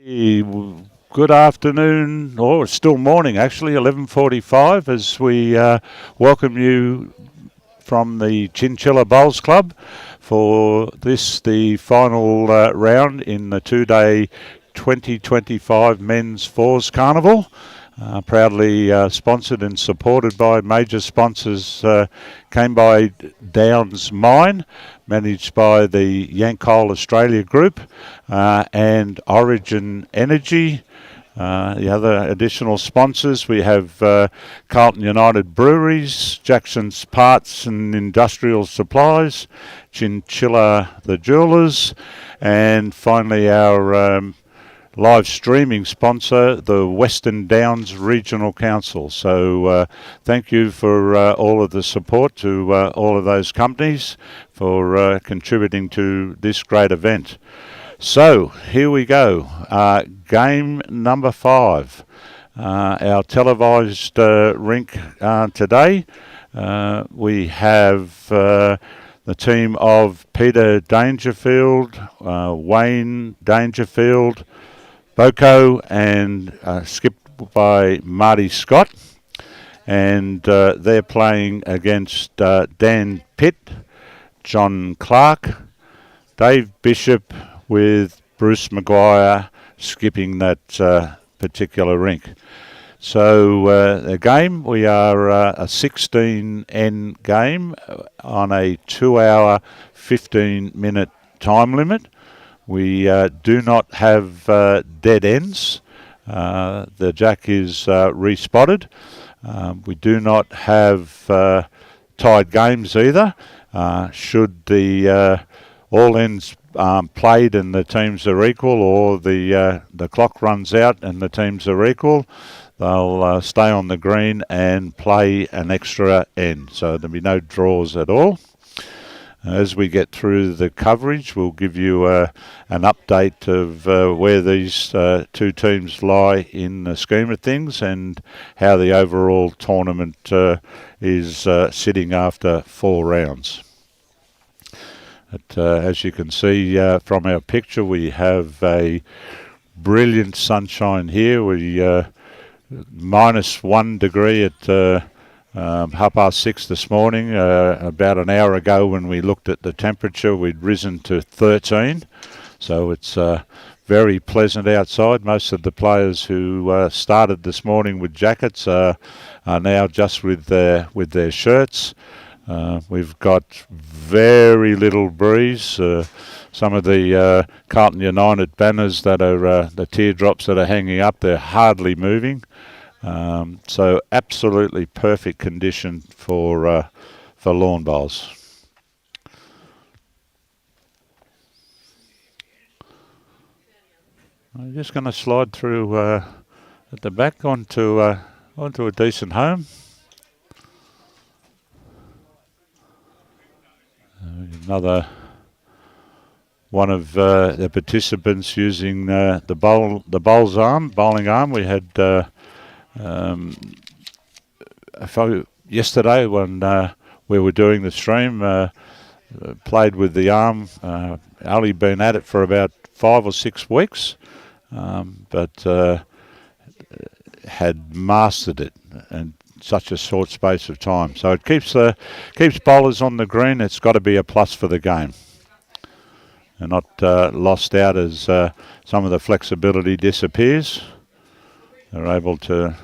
Good afternoon, or it's still morning actually, 11:45, as we welcome you from the Chinchilla Bowls Club for this, the final round in the two-day 2025 Men's Fours Carnival. Proudly sponsored and supported by major sponsors, came by Downs Mine, managed by the Yancoal Australia Group, and Origin Energy. The other additional sponsors, we have Carlton United Breweries, Jackson's Parts and Industrial Supplies, Chinchilla the Jewelers, and finally our live streaming sponsor, the Western Downs Regional Council. So thank you for all of the support to all of those companies for contributing to this great event. So here we go. Game number 5. Our televised rink today. We have the team of Peter Dangerfield, Wayne Dangerfield, Boko, and skipped by Marty Scott, and they're playing against Dan Pitt, John Clarke, Dave Bishop, with Bruce McGuire skipping that particular rink. So the game, we are a 16N game on a 2-hour 15-minute time limit. We do not have dead ends. The jack is respotted. We do not have tied games either. Should the all ends played and the teams are equal, or the clock runs out and the teams are equal, they'll stay on the green and play an extra end. So there'll be no draws at all. As we get through the coverage, we'll give you an update of where these two teams lie in the scheme of things and how the overall tournament is sitting after 4 rounds. But, as you can see from our picture, we have a brilliant sunshine here. We -1 degree at 6:30 this morning. About an hour ago when we looked at the temperature, we'd risen to 13. So it's very pleasant outside. Most of the players who started this morning with jackets are now just with their shirts. We've got very little breeze. Some of the Carlton United banners that are the teardrops that are hanging up, they're hardly moving. So absolutely perfect condition for lawn bowls. I'm just going to slide through at the back onto a decent home. Another one of the participants using the bowling arm. We had yesterday when we were doing the stream, played with the arm. Only been at it for about 5 or 6 weeks, but had mastered it in such a short space of time. So it keeps bowlers on the green. It's got to be a plus for the game, and not lost out as some of the flexibility disappears. They're able to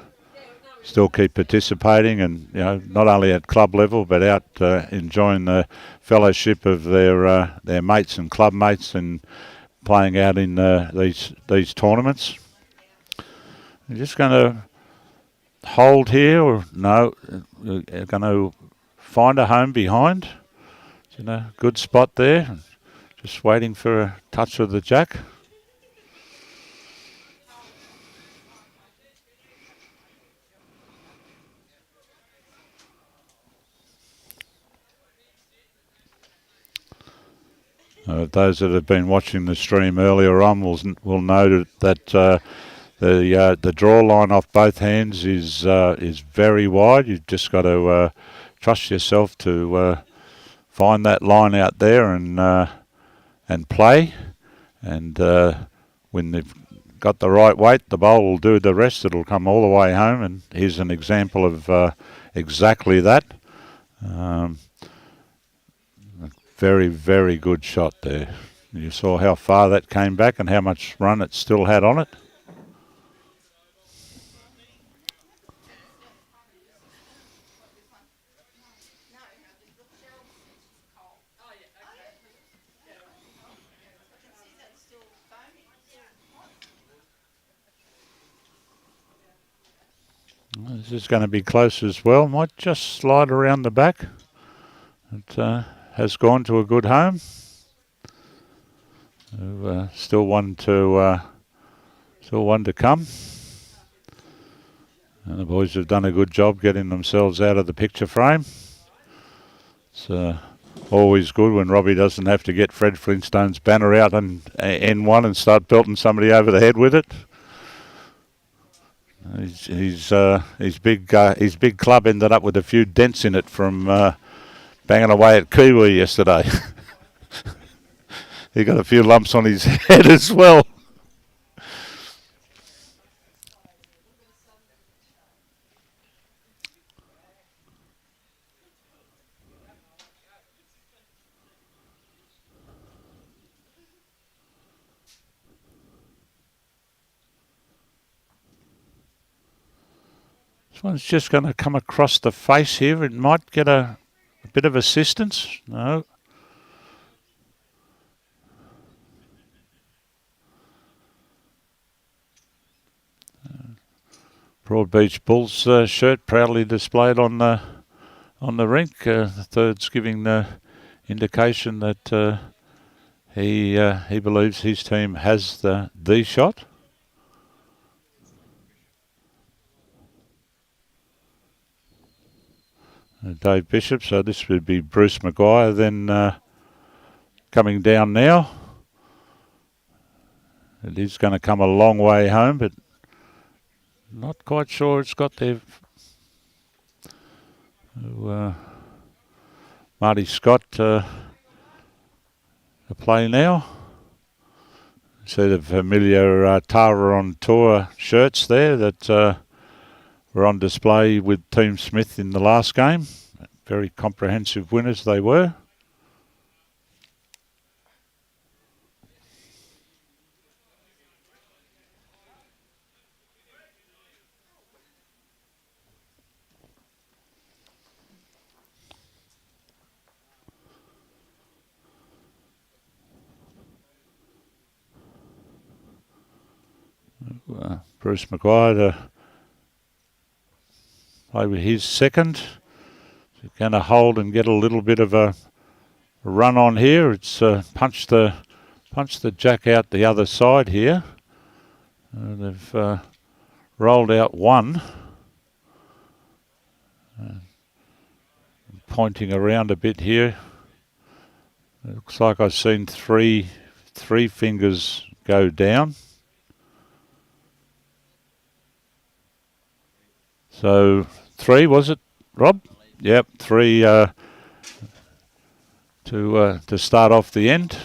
still keep participating, and not only at club level but out enjoying the fellowship of their mates and club mates and playing out in these tournaments. I'm just going to hold here, or no, we're going to find a home behind. It's in a good spot there. Just waiting for a touch of the jack. Those that have been watching the stream earlier on will know that the draw line off both hands is very wide. You've just got to trust yourself to find that line out there and play. And when they've got the right weight, the bowl will do the rest. It'll come all the way home, and here's an example of exactly that. Very, very good shot there. You saw how far that came back and how much run it still had on it. This is going to be close as well. Might just slide around the back. It has gone to a good home. So, still one to come. And the boys have done a good job getting themselves out of the picture frame. It's always good when Robbie doesn't have to get Fred Flintstone's banner out on N1 and start belting somebody over the head with it. His big club ended up with a few dents in it from banging away at Kiwi yesterday. He got a few lumps on his head as well. This one's just going to come across the face here. It might get a bit of assistance. No. Broadbeach Bulls shirt proudly displayed on the rink. The third's giving the indication that he believes his team has the shot. Dave Bishop, so this would be Bruce McGuire then coming down now. It is going to come a long way home, but not quite sure it's got there. Marty Scott to play now. See the familiar Tara on Tour shirts there that were on display with Team Smith in the last game. Very comprehensive winners they were. Bruce McGuire to play with his second. So going to hold and get a little bit of a run on here. It's punched the jack out the other side here. They've rolled out one. Pointing around a bit here. It looks like I've seen three fingers go down. So 3, was it, Rob? Yep, 3 to start off the end.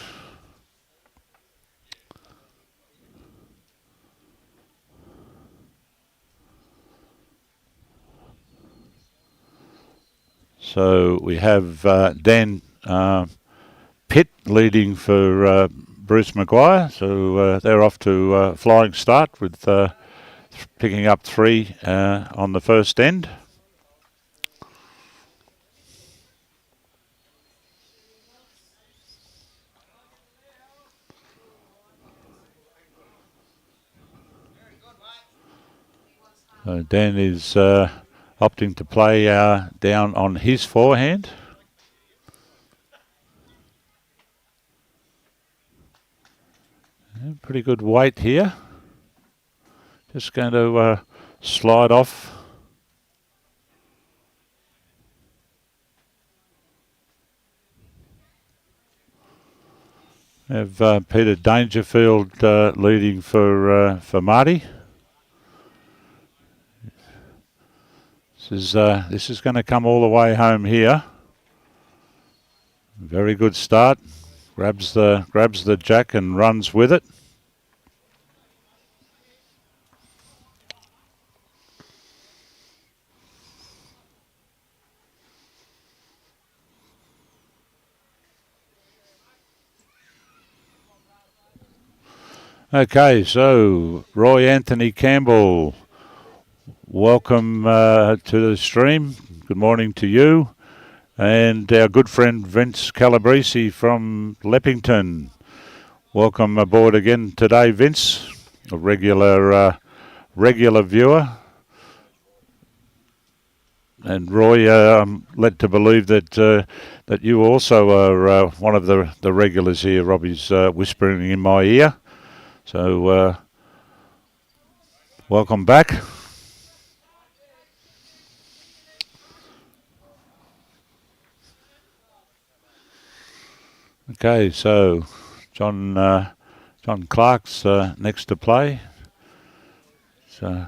So we have Dan Pitt leading for Bruce McGuire. So they're off to a flying start with picking up 3 on the first end. Dan is opting to play down on his forehand. Pretty good weight here. Just going to slide off. Have Peter Dangerfield leading for Marty. This is going to come all the way home here. Very good start. Grabs the jack and runs with it. Okay, so Roy Anthony Campbell, welcome to the stream. Good morning to you. And our good friend Vince Calabrese from Leppington. Welcome aboard again today, Vince, a regular viewer. And Roy, I'm led to believe that that you also are one of the regulars here. Robbie's whispering in my ear. So welcome back. Okay, so John Clarke's next to play. So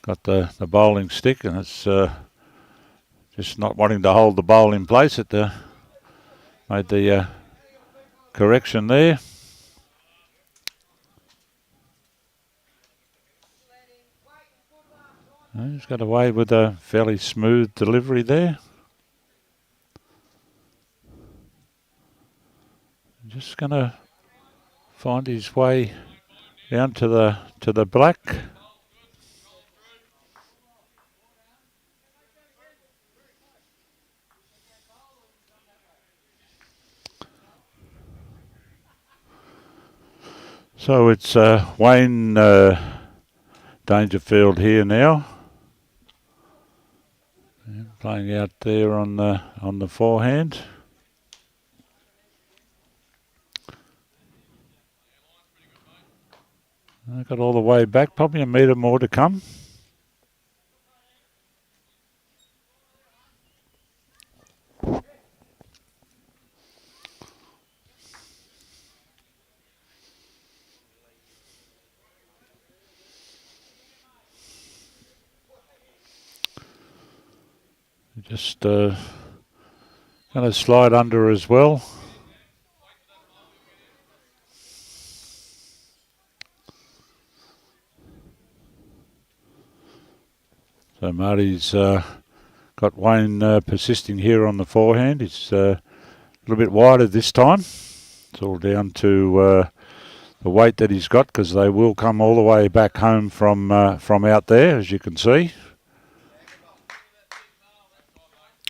got the bowling stick, and it's just not wanting to hold the bowl in place. It made the correction there. He's got away with a fairly smooth delivery there. Just going to find his way down to the black. So it's Wayne Dangerfield here now, playing out there on the forehand. I got all the way back, probably a metre more to come. Just going to slide under as well. So Marty's got Wayne persisting here on the forehand. He's a little bit wider this time. It's all down to the weight that he's got, because they will come all the way back home from out there, as you can see.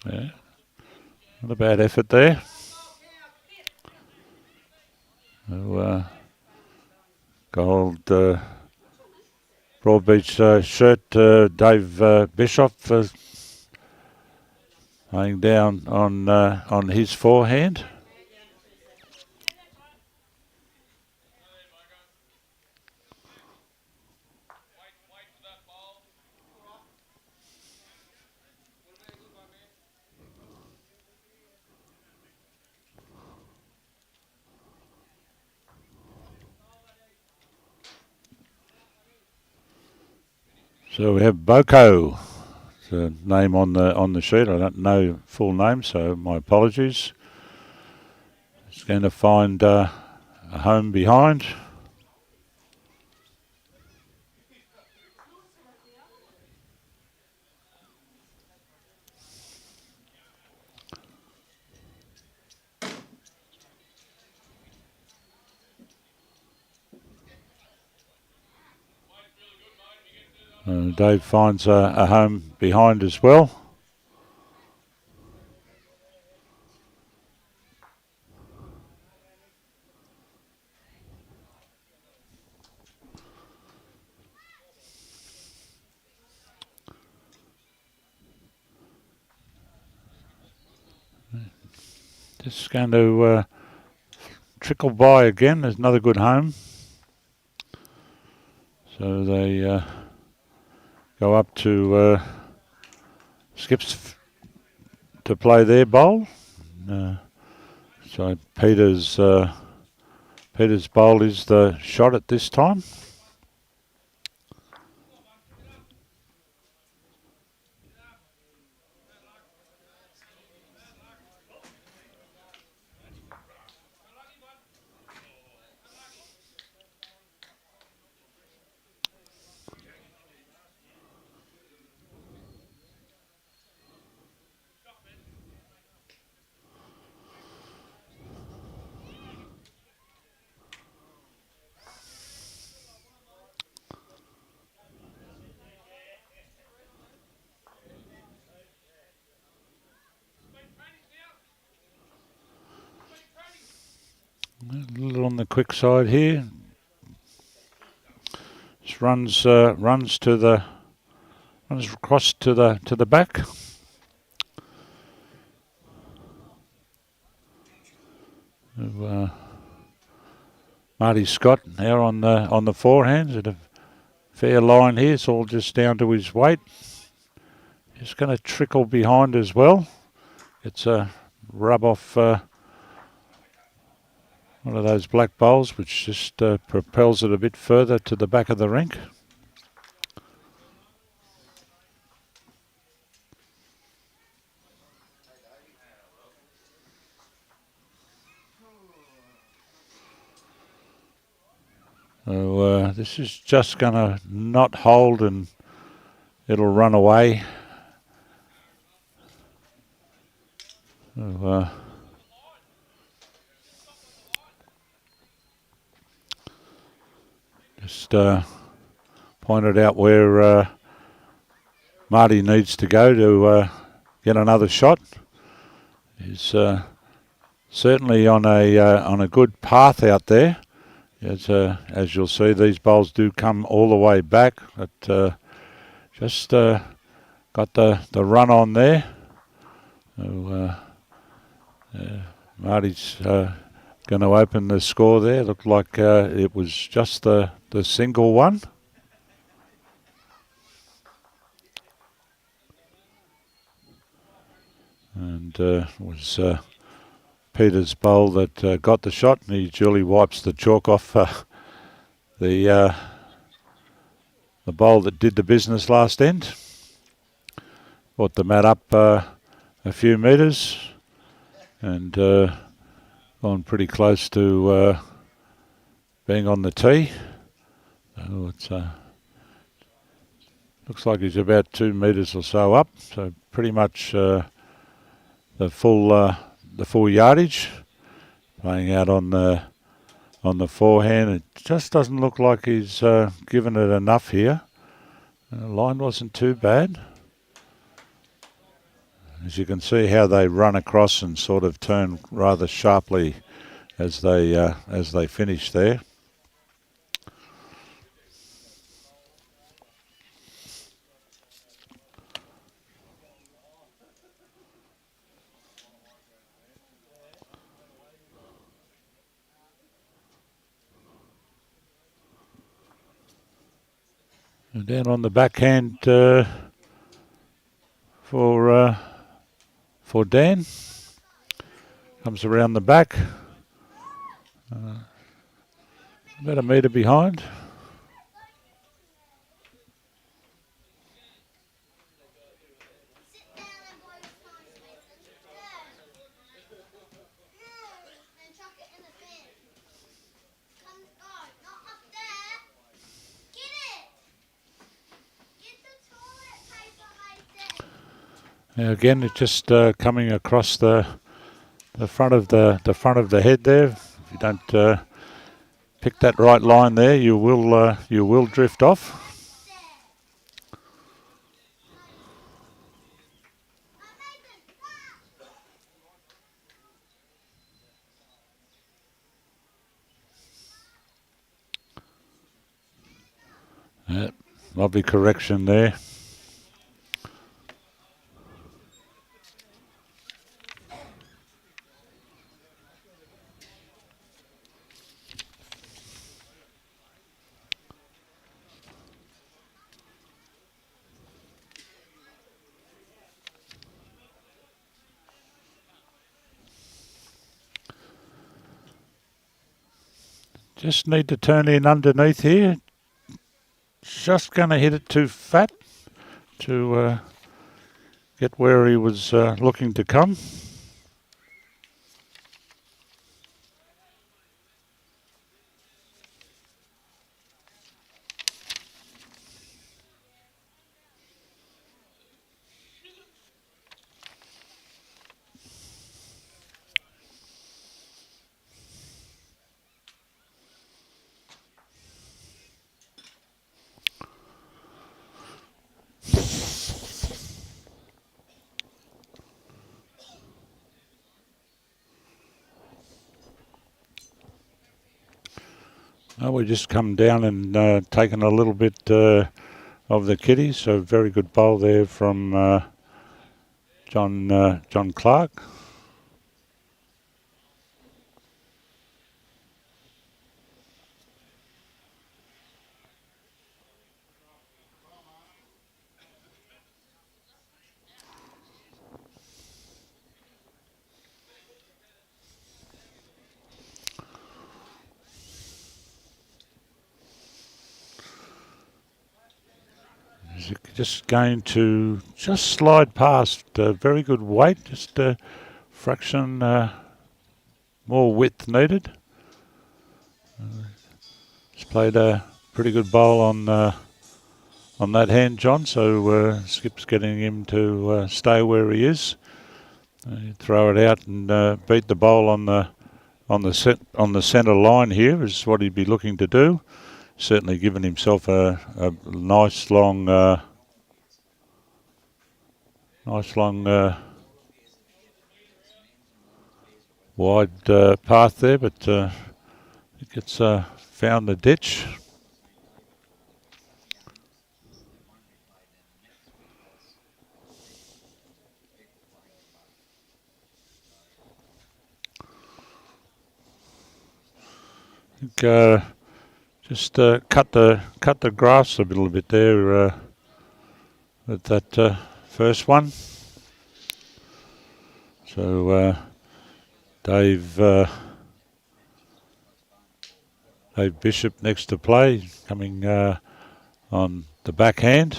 Yeah, not a bad effort there. So, gold Broadbeach shirt, Dave Bischoff laying down on his forehand. So we have Boko, the name on the sheet. I don't know full name, so my apologies. It's going to find a home behind. Dave finds a home behind as well. Just going to trickle by again. There's another good home. So they go up to Skips to play their bowl. So Peter's bowl is the shot at this time. on the quick side here. Just runs across to the back. Marty Scott now on the forehands at a fair line here. It's all just down to his weight. Just going to trickle behind as well. It's a rub off one of those black bowls, which just propels it a bit further to the back of the rink. So this is just going to not hold and it'll run away. So, just pointed out where Marty needs to go to get another shot. He's certainly on a good path out there. As you'll see, these bowls do come all the way back, but just got the run on there. So, Marty's going to open the score there. Looked like it was just the single one. And was Peter's bowl that got the shot, and he duly wipes the chalk off the bowl that did the business last end. Brought the mat up a few metres and gone pretty close to being on the tee. So it's looks like he's about 2 metres or so up, so pretty much the full yardage. Playing out on the forehand, it just doesn't look like he's given it enough here. The line wasn't too bad. As you can see how they run across and sort of turn rather sharply as they finish there. And down on the backhand for Dan. Comes around the back. About a metre behind. Now again, it's just coming across the front of the head there. If you don't pick that right line there, you will drift off. Lovely correction there. Just need to turn in underneath here. Just going to hit it too fat to get where he was looking to come. We just come down and taken a little bit of the kiddies. So very good bowl there from John Clarke. Just going to slide past. Very good weight, just a fraction more width needed. He's played a pretty good bowl on that hand, John. So Skip's getting him to stay where he is. Throw it out and beat the bowl on the centre line here is what he'd be looking to do. Certainly given himself a nice long wide path there, but it gets found the ditch. I think just cut the grass a little bit there with that first one. So Dave Bishop next to play, coming on the backhand.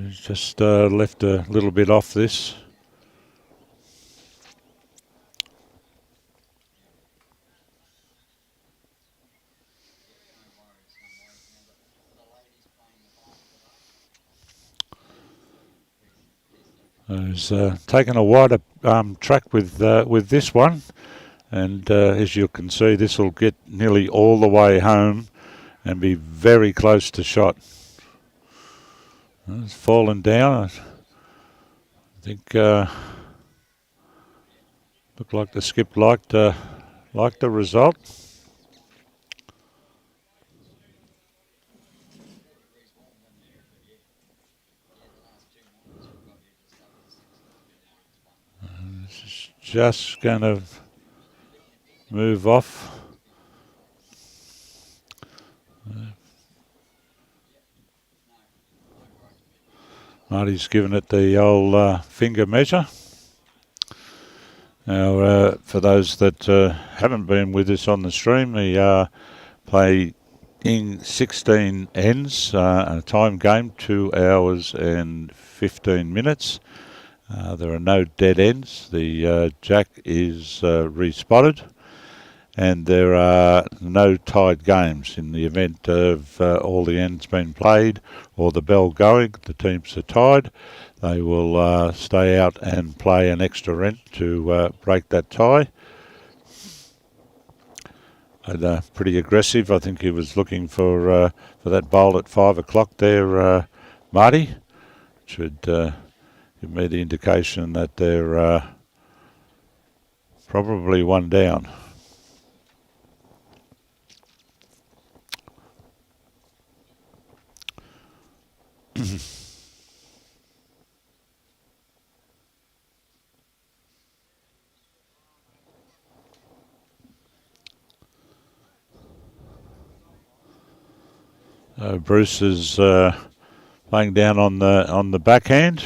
Just left a little bit off this. He's taken a wider track with this one, and as you can see, this will get nearly all the way home and be very close to shot. It's fallen down. I think looked like the skip liked the result. Just going to move off. Marty's given it the old finger measure. Now, for those that haven't been with us on the stream, we play in 16 ends, a time game, 2 hours and 15 minutes. There are no dead ends. The jack is respotted, and there are no tied games. In the event of all the ends being played or the bell going, the teams are tied. They will stay out and play an extra end to break that tie. And, pretty aggressive. I think he was looking for that bowl at 5 o'clock there, Marty. Should give me the indication that they're probably one down. Bruce is laying down on the backhand.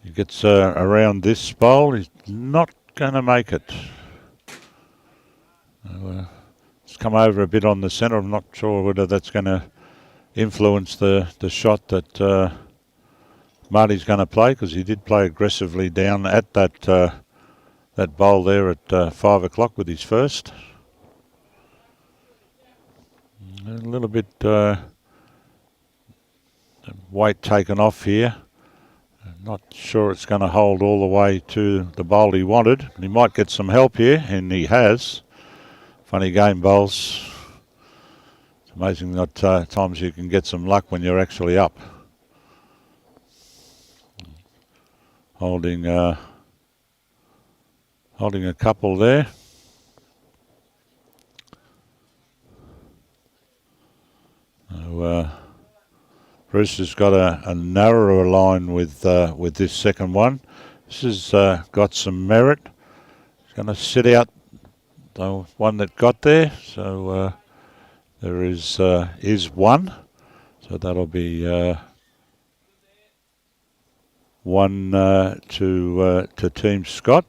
He gets around this bowl. He's not going to make it. It's come over a bit on the centre. I'm not sure whether that's going to influence the shot that Marty's going to play, because he did play aggressively down at that bowl there at 5 o'clock with his first. A little bit weight taken off here. Not sure it's going to hold all the way to the bowl he wanted. He might get some help here, and he has. Funny game, bowls. It's amazing that times you can get some luck when you're actually up. Holding holding a couple there. So, Bruce has got a narrower line with this second one. This has got some merit. It's going to sit out the one that got there. So there is one. So that'll be one to Team Scott.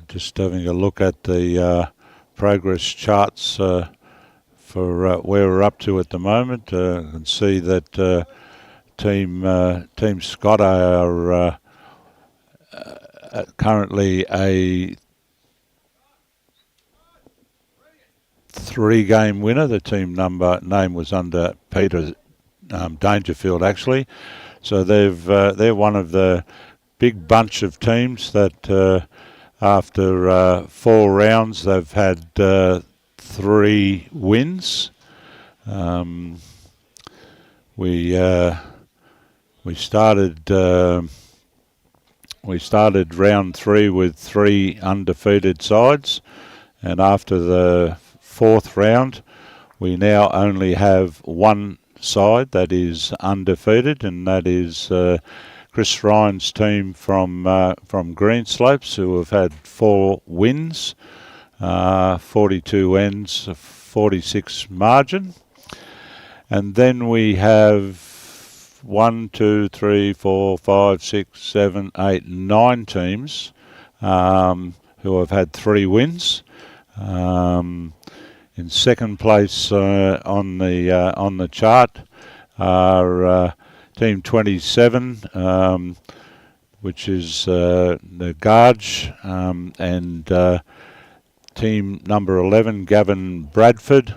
Just having a look at the progress charts for where we're up to at the moment. You can see that Team Scott are currently a 3-game winner. The team name was under Peter Dangerfield actually. So they're one of the big bunch of teams that after 4 rounds they've had 3 wins. We started round 3 with 3 undefeated sides, and after the 4th round we now only have 1 side that is undefeated, and that is Chris Ryan's team from Greenslopes, who have had 4 wins, 42 ends, 46 margin. And then we have 1, 2, 3, 4, 5, 6, 7, 8, 9 teams who have had 3 wins. In second place on the chart are Team 27, which is the Garge, and Team number 11, Gavin Bradford,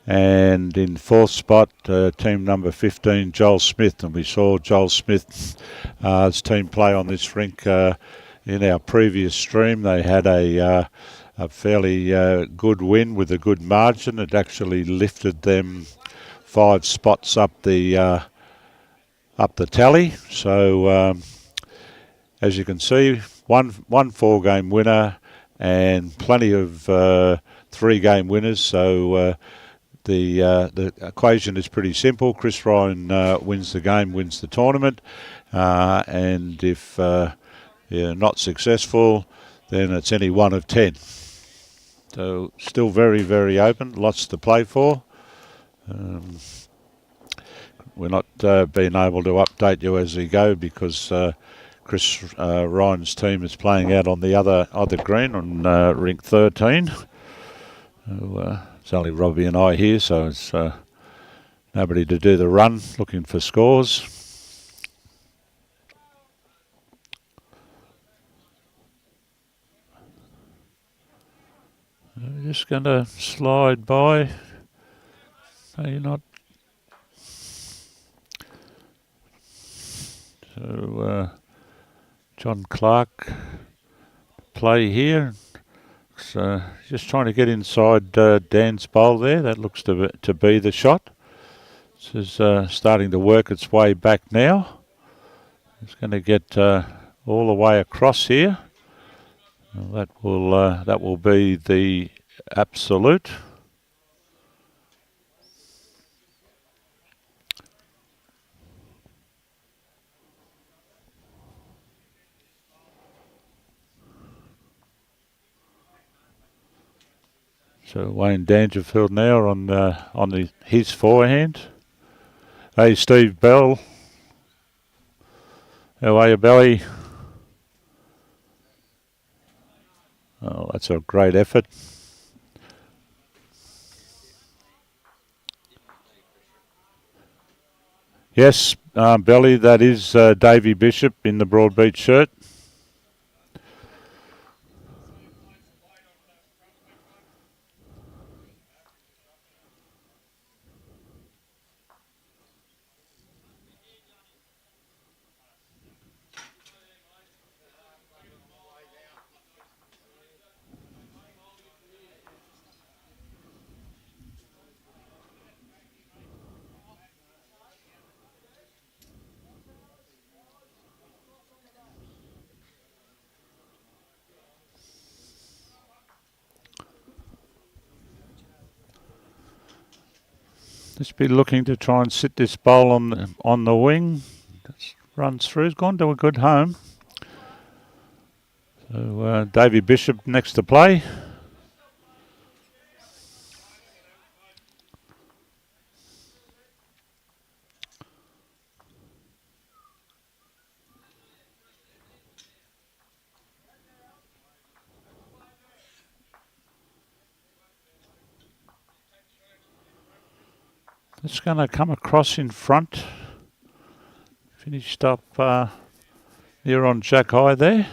and in 4th spot, team number 15, Joel Smith. And we saw Joel Smith's team play on this rink in our previous stream. They had a fairly good win with a good margin. It actually lifted them 5 spots up the tally. So as you can see, one 4-game winner and plenty of 3-game winners. So the equation is pretty simple. Chris Ryan wins the game, wins the tournament, and if you're not successful, then it's any one of 10. So still very, very open, lots to play for. We're not being able to update you as we go because Chris Ryan's team is playing out on the other green on rink 13. So, it's only Robbie and I here, so it's nobody to do the run, looking for scores. I'm just going to slide by. No, you're not. So John Clarke play here. So just trying to get inside Dan's bowl there. That looks to be the shot. This is starting to work its way back now. It's going to get all the way across here. Well, that will be the absolute. So Wayne Dangerfield now on his forehand. Hey, Steve Bell. How are you, Belly? Oh, that's a great effort. Yes, Belly, that is Davey Bishop in the Broadbeach shirt. Just be looking to try and sit this bowl on the wing. Just runs through. He's gone to a good home. So Davey Bishop next to play. It's going to come across in front. Finished up near on Jack High there.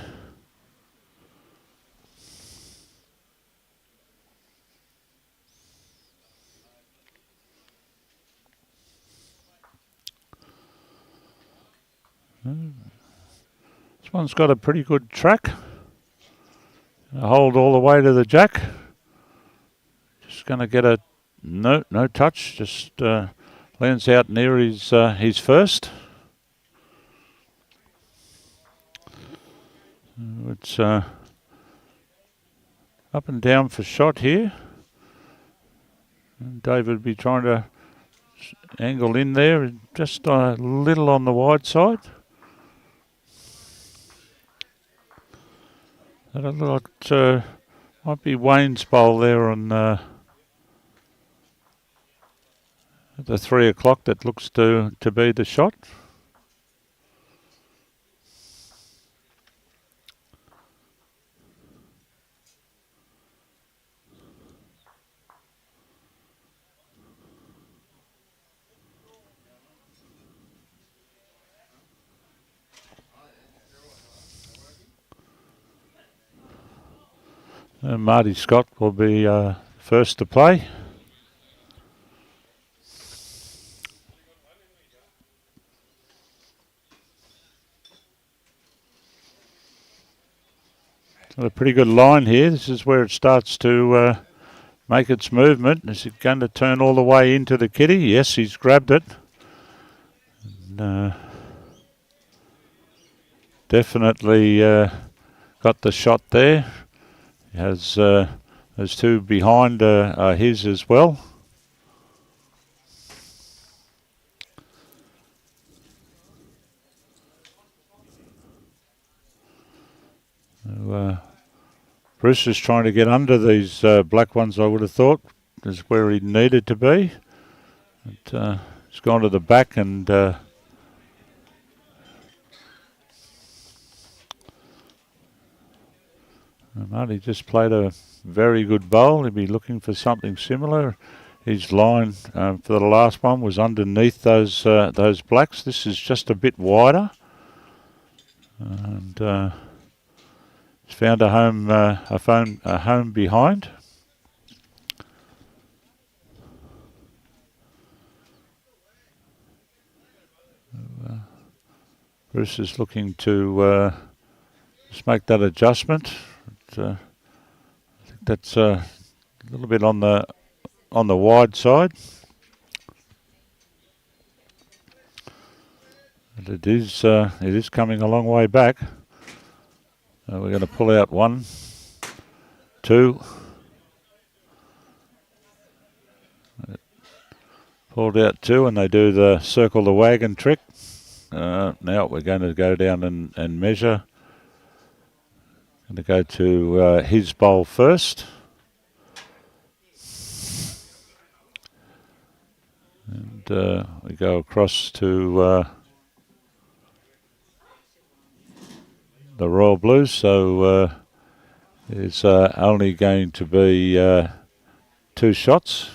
This one's got a pretty good track. Hold all the way to the jack. Just going to get a no touch. Just lands out near his first. It's up and down for shot here. And David will be trying to angle in there, just a little on the wide side. That might be Wayne's bowl there on the 3 o'clock. That looks to be the shot. Marty Scott will be first to play. Got a pretty good line here. This is where it starts to make its movement. Is it going to turn all the way into the kitty? Yes, he's grabbed it. And, definitely got the shot there. He has those two behind are his as well. So, Bruce is trying to get under these black ones, I would have thought, is where he needed to be. But, he's gone to the back and Marty just played a very good bowl. He'll be looking for something similar. His line for the last one was underneath those blacks. This is just a bit wider, and he's found a home behind. Bruce is looking to just make that adjustment. I think that's a little bit on the wide side. But it is coming a long way back. We're going to pull out 1, 2. Pulled out 2, and they do the circle the wagon trick. Now we're going to go down and measure. Going to go to his bowl first. And we go across to the Royal Blues. So it's only going to be 2 shots.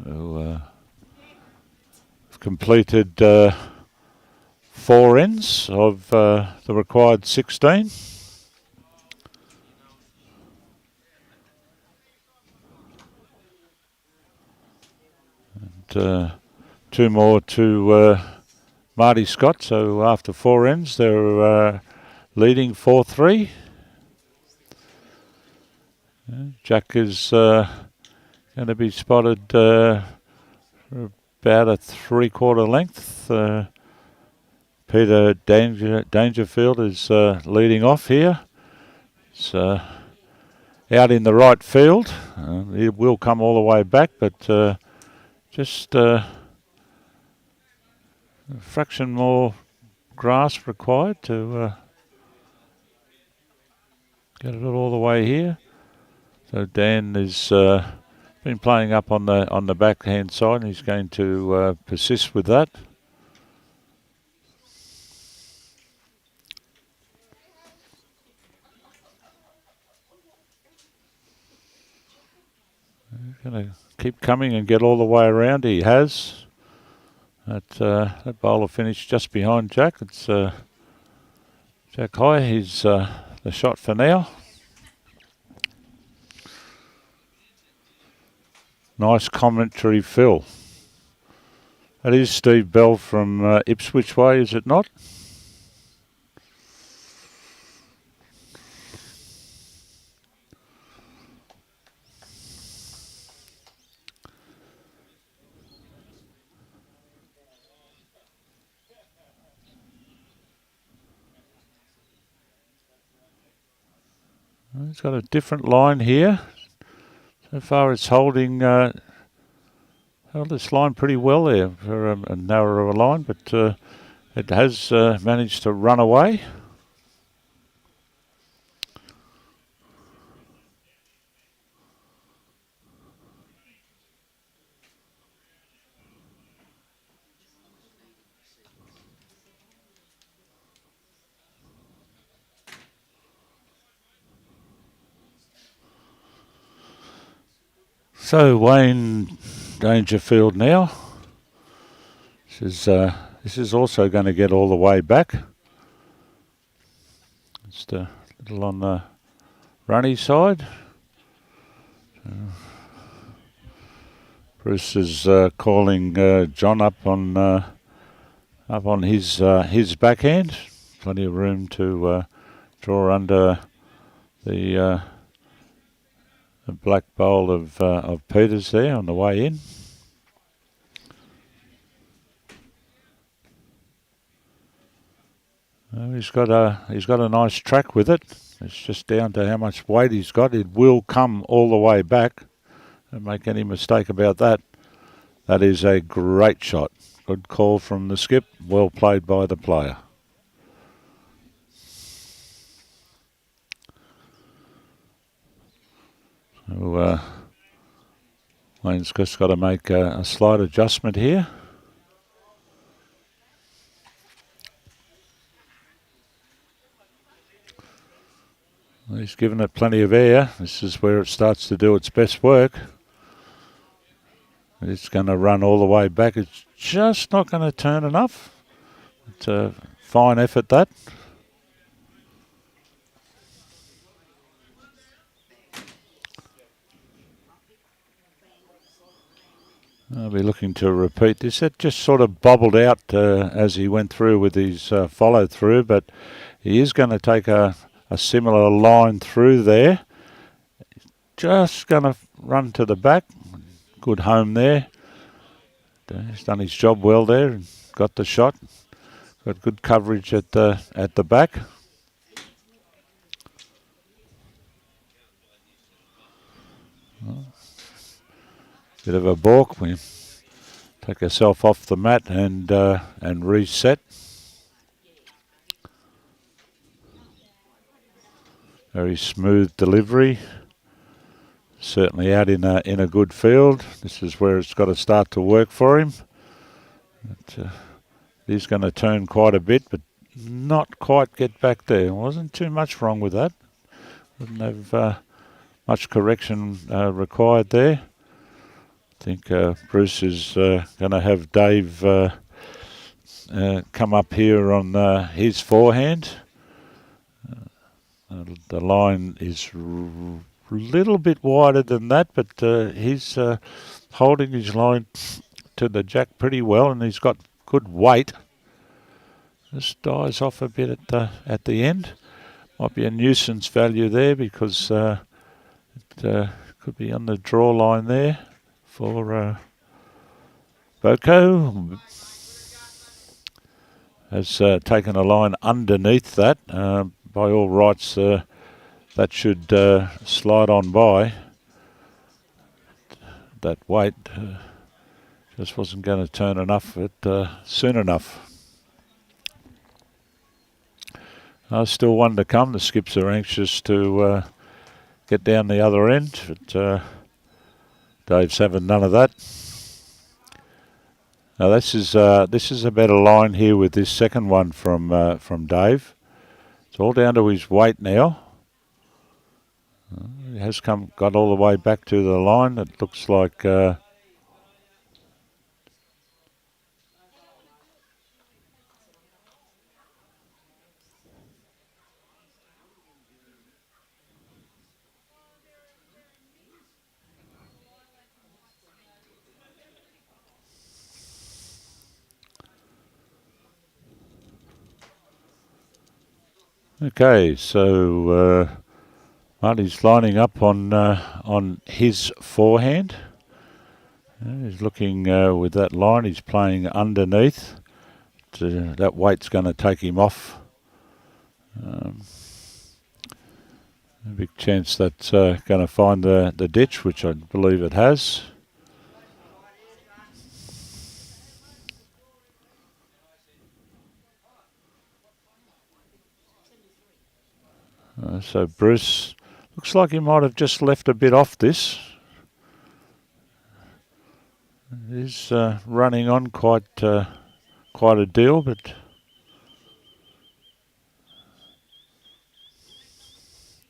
So, completed 4 ends of the required 16. And 2 more to Marty Scott. So after 4 ends, they're leading 4-3. Jack is going to be spotted for about a 3/4 length. Peter Dangerfield is leading off here. It's out in the right field. It will come all the way back, but just a fraction more grass required to get it all the way here. So Dan is been playing up on the backhand side, and he's going to persist with that. He's going to keep coming and get all the way around. He has. That bowler finished just behind Jack. It's Jack High. He's the shot for now. Nice commentary, Phil. That is Steve Bell from Ipswich Way, is it not? He's got a different line here. So far it's holding held this line pretty well there for a narrower line, but it has managed to run away. So Wayne Dangerfield now. This is also going to get all the way back. Just a little on the runny side. Bruce is calling John up on his backhand. Plenty of room to draw under the black bowl of Peters there on the way in. He's got a nice track with it. It's just down to how much weight he's got. It will come all the way back. Don't make any mistake about that. That is a great shot. Good call from the skip. Well played by the player. So Wayne's just got to make a slight adjustment here. He's given it plenty of air. This is where it starts to do its best work. It's going to run all the way back. It's just not going to turn enough. It's a fine effort, that. I'll be looking to repeat this. It just sort of bobbled out as he went through with his follow through, but he is going to take a similar line through there. Just going to run to the back. Good home there. He's done his job well there and got the shot. Got good coverage at the back. Bit of a balk. We take ourselves off the mat and reset. Very smooth delivery. Certainly out in a good field. This is where it's got to start to work for him. He's going to turn quite a bit, but not quite get back there. Wasn't too much wrong with that. Wouldn't have much correction required there. I think Bruce is going to have Dave come up here on his forehand. The line is a little bit wider than that, but he's holding his line to the jack pretty well, and he's got good weight. Just dies off a bit at the end. Might be a nuisance value there because it could be on the draw line there for Boko. Has taken a line underneath that. By all rights, that should slide on by. That weight just wasn't going to turn enough soon enough. Still one to come. The skips are anxious to get down the other end, but Dave's having none of that. Now this is a better line here with this second one from Dave. It's all down to his weight now. He has got all the way back to the line. It looks like okay, so Marty's lining up on his forehand. He's looking with that line. He's playing underneath. That weight's going to take him off. A big chance that's going to find the ditch, which I believe it has. So Bruce looks like he might have just left a bit off this. He's running on quite a deal, but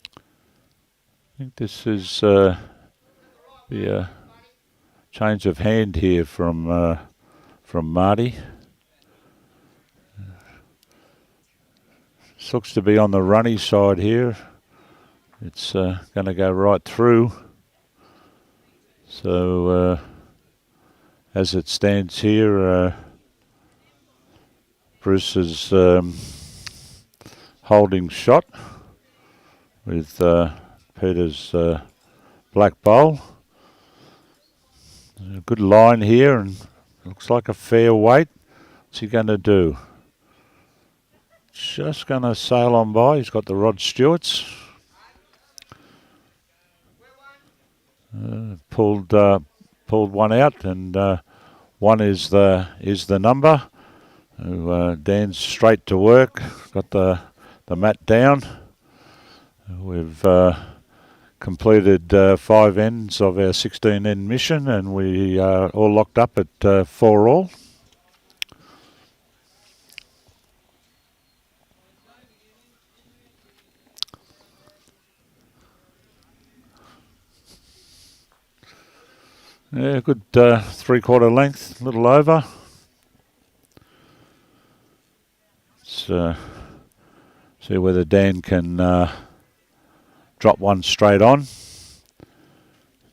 I think this is the change of hand here from Marty. This looks to be on the runny side here. It's going to go right through. So as it stands here, Bruce is holding shot with Peter's black bowl. A good line here, and looks like a fair weight. What's he going to do? Just going to sail on by. He's got the Rod Stewarts. Pulled one out, and one is the number. Dan's straight to work. Got the mat down. We've completed 5 ends of our 16 end mission, and we are all locked up at 4 all. Yeah, good 3/4 length, a little over. Let's see whether Dan can drop one straight on.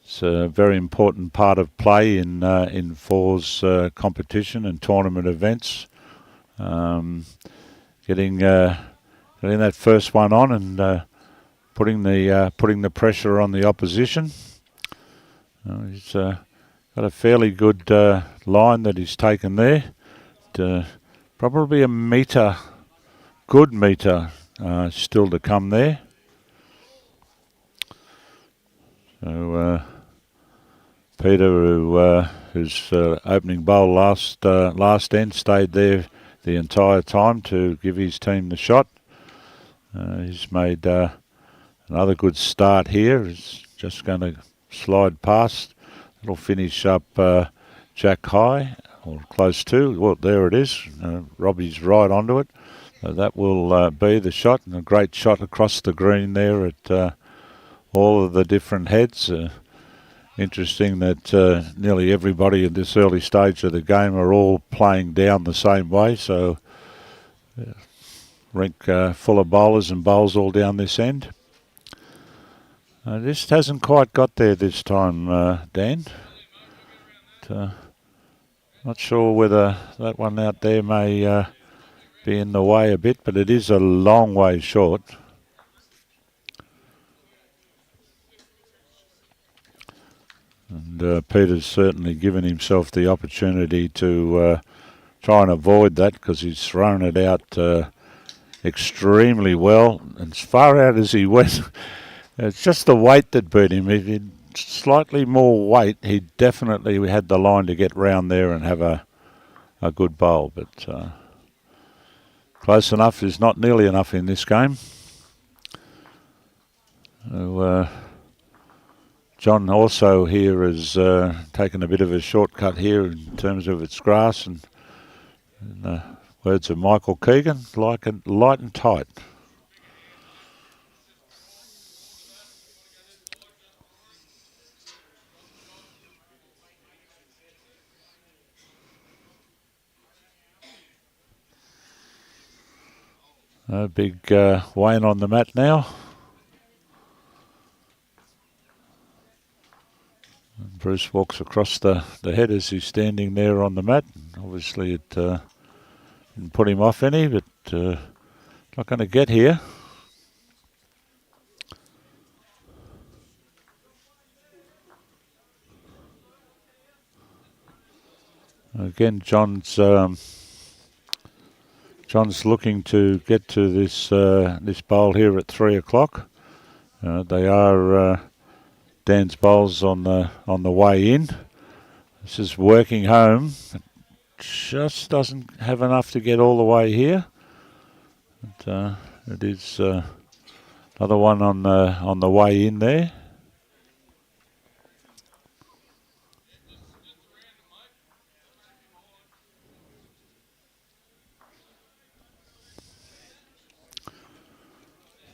It's a very important part of play in fours competition and tournament events. Getting that first one on and putting the pressure on the opposition. He's got a fairly good line that he's taken there. Probably a metre, good metre, still to come there. So Peter, whose opening bowl last end, stayed there the entire time to give his team the shot. He's made another good start here. He's just going to slide past. It'll finish up Jack high, or close to. Well, there it is. Robbie's right onto it. That will be the shot, and a great shot across the green there at all of the different heads. Interesting that nearly everybody in this early stage of the game are all playing down the same way. So rink full of bowlers and bowls all down this end. Just hasn't quite got there this time, Dan. But, not sure whether that one out there may be in the way a bit, but it is a long way short. And Peter's certainly given himself the opportunity to try and avoid that, because he's thrown it out extremely well. And as far out as he went, It's just the weight that beat him. If he'd slightly more weight, he definitely had the line to get round there and have a good bowl. But close enough is not nearly enough in this game. So, John also here has taken a bit of a shortcut here in terms of its grass, and in the words of Michael Keegan, like it light and tight. A big Wayne on the mat now. And Bruce walks across the head as he's standing there on the mat. Obviously it didn't put him off any, but not going to get here. Again, John's looking to get to this bowl here at 3 o'clock. They are Dan's bowls on the way in. This is working home. It just doesn't have enough to get all the way here. But, it is another one on the way in there.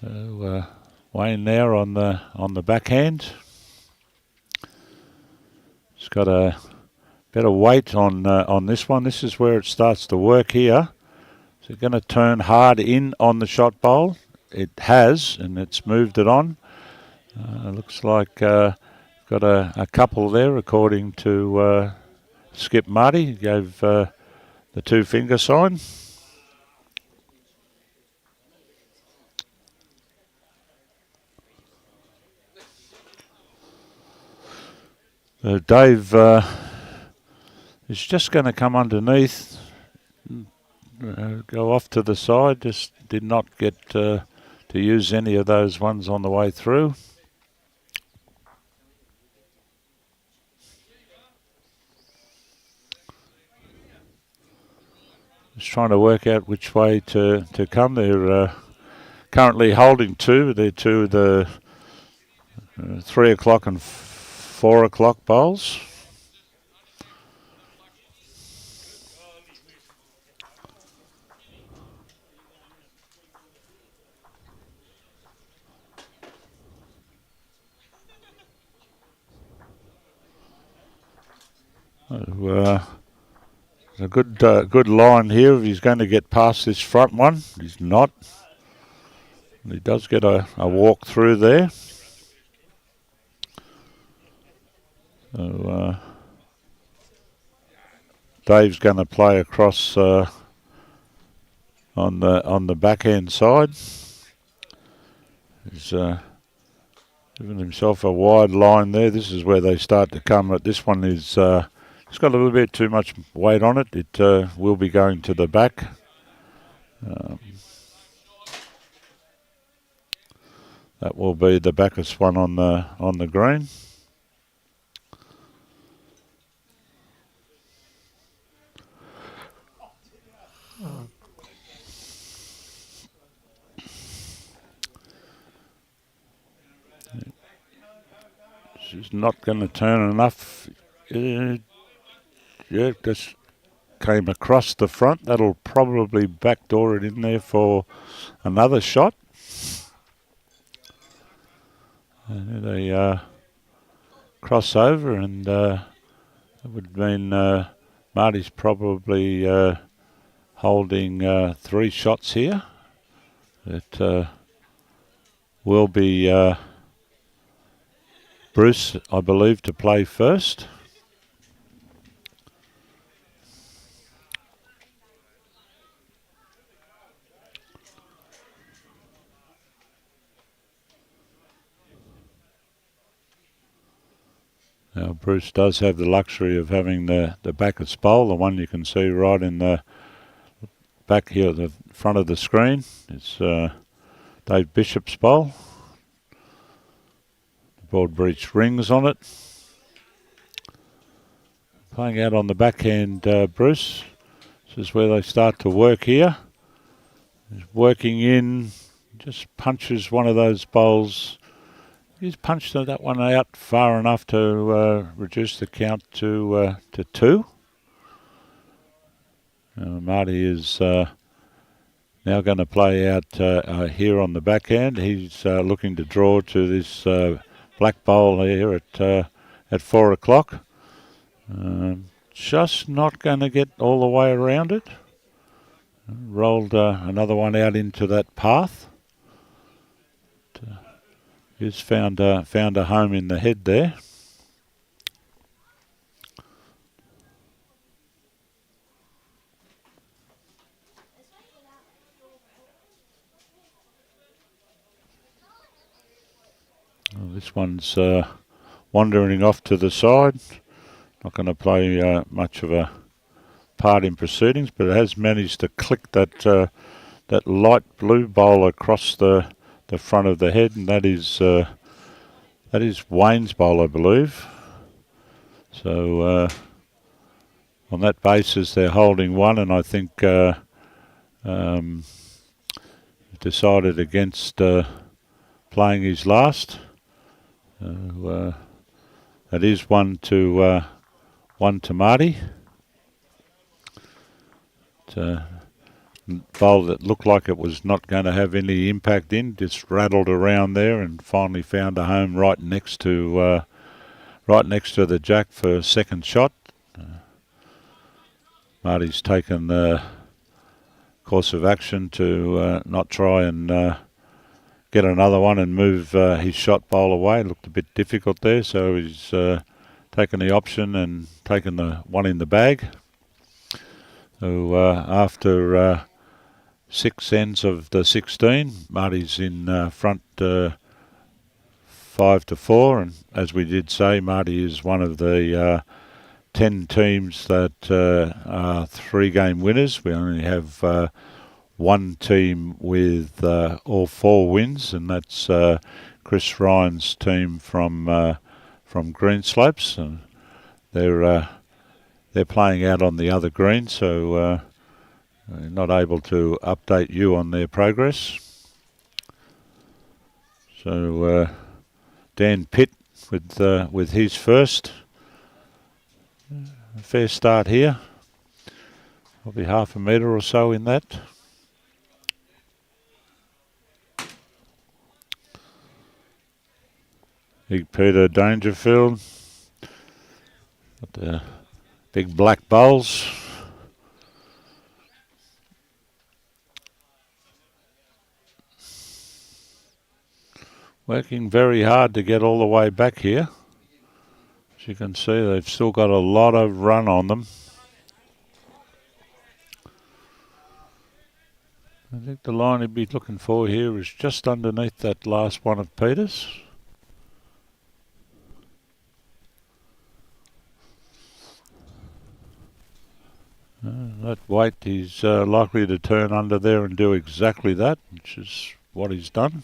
So Wayne there on the backhand. It's got a better weight on this one. This is where it starts to work here. So going to turn hard in on the shot bowl. It has, and it's moved it on. Looks like got a couple there, according to Skip Marty. He gave the 2-finger sign. Dave is just going to come underneath, go off to the side. Just did not get to use any of those ones on the way through. Just trying to work out which way to come. They're currently holding two. They're two of the 3 o'clock and 4 o'clock bowls. A good line here. If he's going to get past this front one, he's not. He does get a walk through there. So Dave's going to play across on the backhand side. He's given himself a wide line there. This is where they start to come. But this one is it's got a little bit too much weight on it. It will be going to the back. That will be the backest one on the green. She's not going to turn enough. Yeah, just came across the front. That'll probably backdoor it in there for another shot. They cross over, and that would mean Marty's probably holding 3 shots here. It will be Bruce, I believe, to play first. Now Bruce does have the luxury of having the backest bowl, the one you can see right in the back here, the front of the screen. It's Dave Bishop's bowl. Broadbreach rings on it. Playing out on the backhand, Bruce. This is where they start to work here. He's working in, just punches one of those bowls. He's punched that one out far enough to reduce the count to 2. Marty is now going to play out here on the backhand. He's looking to draw to this black bowl here at 4 o'clock. Just not going to get all the way around it. Rolled another one out into that path. He's found a home in the head there. Well, this one's wandering off to the side. Not going to play much of a part in proceedings, but it has managed to click that light blue bowl across the front of the head, and that is Wayne's bowl, I believe. So on that basis, they're holding one, and I think decided against playing his last. That is one to Marty. Bowl that looked like it was not going to have any impact in, just rattled around there and finally found a home right next to the jack for a second shot. Marty's taken the course of action to not try and get another one and move his shot bowl away. It looked a bit difficult there, so he's taken the option and taken the one in the bag. So after 6 ends of the 16, Marty's in front 5-4, and as we did say, Marty is one of the 10 teams that are 3-game winners. We only have one team with all 4 wins, and that's Chris Ryan's team from Greenslopes, and they're playing out on the other green, so not able to update you on their progress. So Dan Pitt with his first. A fair start here. Probably half a metre or so in that. Big Peter Dangerfield. Got the big black bowls. Working very hard to get all the way back here. As you can see, they've still got a lot of run on them. I think the line he'd be looking for here is just underneath that last one of Peter's. That weight, he's likely to turn under there and do exactly that, which is what he's done.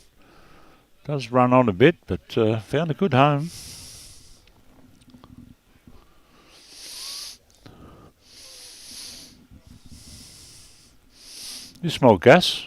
Does run on a bit, but found a good home. You smell gas?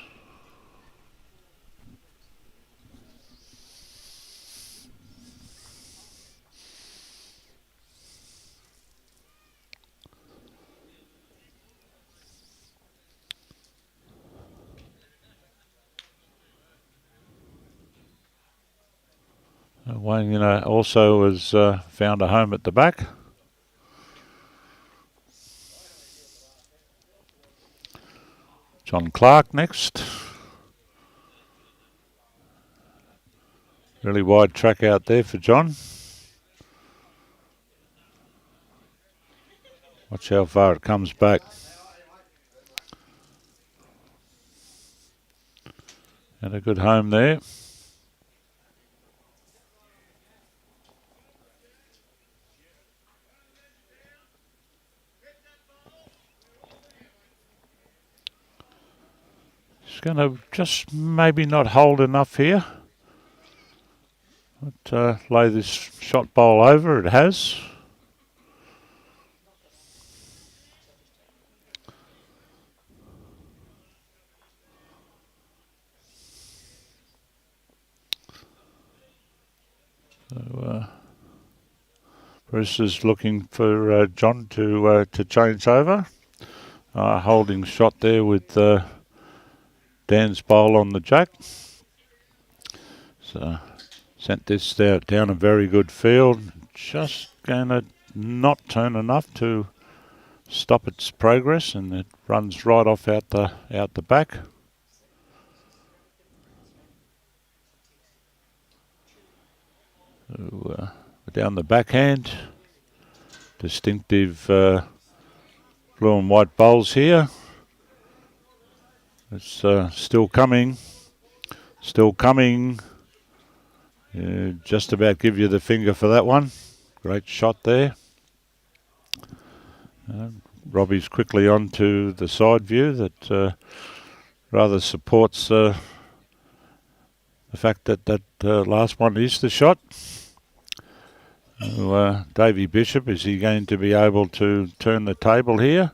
Wayne also has found a home at the back. John Clarke next. Really wide track out there for John. Watch how far it comes back. And a good home there. Going to just maybe not hold enough here. lay this shot bowl over. It has. So Bruce is looking for John to change over. Holding shot there with Dan's bowl on the jack. So sent this down a very good field. Just going to not turn enough to stop its progress, and it runs right off out the back. So, down the backhand, distinctive blue and white bowls here. It's still coming. Just about give you the finger for that one. Great shot there. Robbie's quickly on to the side view that rather supports the fact that last one is the shot. Davey Bishop, is he going to be able to turn the table here?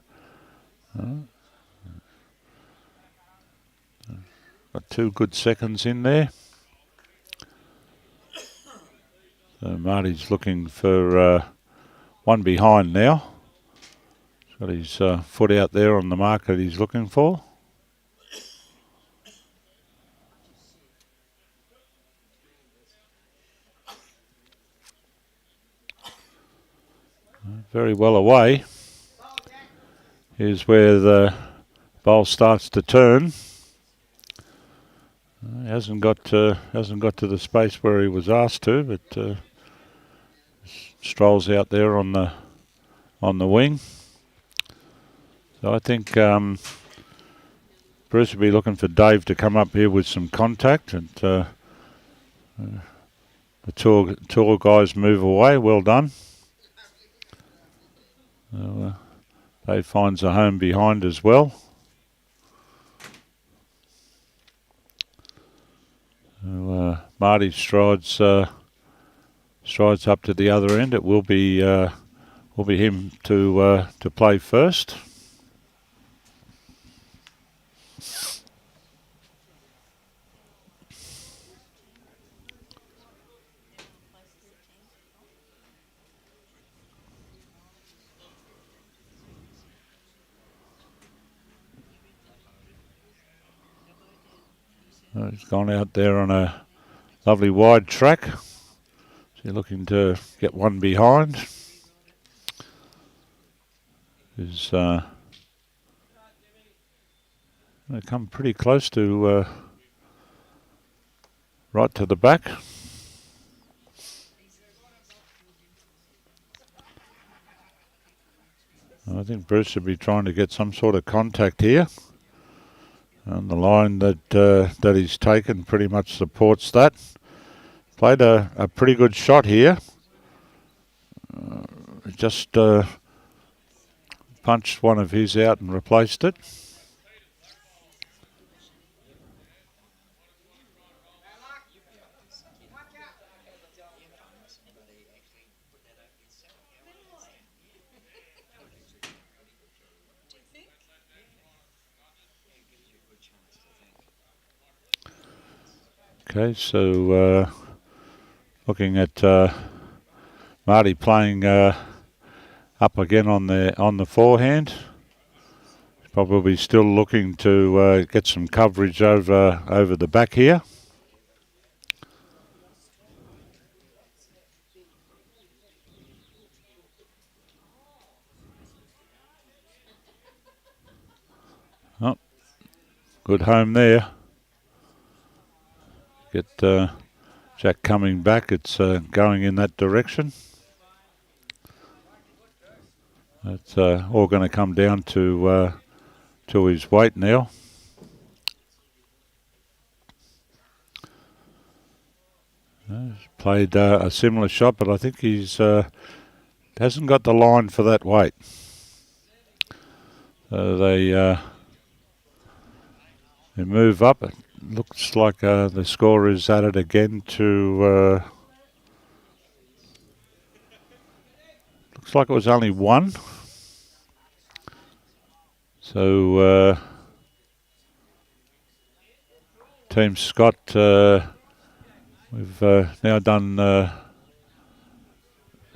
Got 2 good seconds in there. So Marty's looking for one behind now. He's got his foot out there on the mark that he's looking for. Very well away. Here's where the bowl starts to turn. He hasn't got to the space where he was asked to, but strolls out there on the wing. So I think Bruce will be looking for Dave to come up here with some contact, and the tour guys move away. Well done. So, Dave finds a home behind as well. So, Marty strides up to the other end. It will be him to play first. He's gone out there on a lovely wide track. So you're looking to get one behind. He's they come pretty close to right to the back. I think Bruce should be trying to get some sort of contact here. And the line that he's taken pretty much supports that. Played a pretty good shot here. Just punched one of his out and replaced it. Okay, so looking at Marty playing up again on the forehand. He's probably still looking to get some coverage over the back here. Oh, good home there. Get Jack coming back. It's going in that direction. It's all going to come down to his weight now. He's played a similar shot, but I think he's hasn't got the line for that weight. So they move up. It looks like the score is added again to looks like it was only one. So Team Scott, we've now done,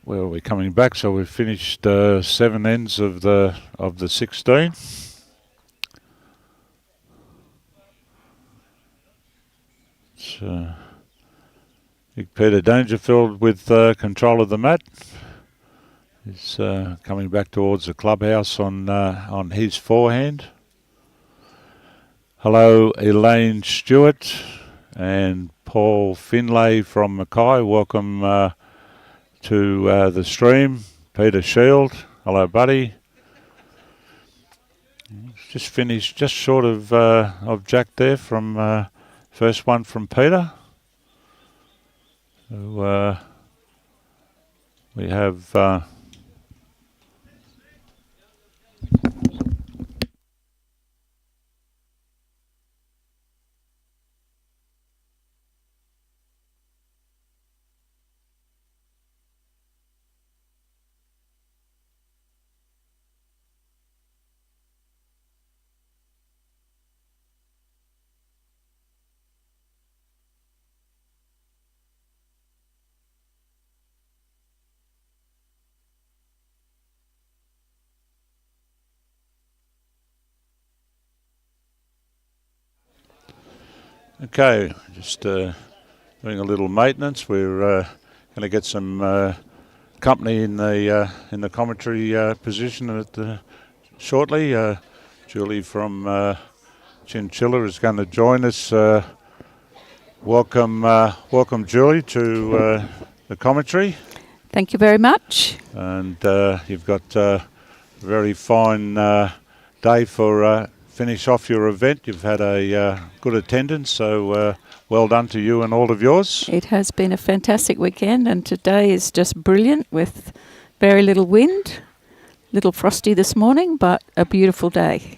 where are we coming back? So we've finished 7 ends of the 16. So Big Peter Dangerfield with control of the mat. He's coming back towards the clubhouse on his forehand. Hello, Elaine Stewart and Paul Finlay from McGuire. Welcome to the stream. Peter Shield. Hello, buddy. Just finished, just short of Jack there from first one from Peter. So we have. Okay, just doing a little maintenance. We're going to get some company in the commentary position shortly. Julie from Chinchilla is going to join us. Welcome, Julie, to the commentary. Thank you very much. And you've got a very fine day for. Finish off your event. You've had a good attendance, so well done to you and all of yours. It has been a fantastic weekend, and today is just brilliant with very little wind, little frosty this morning, but a beautiful day.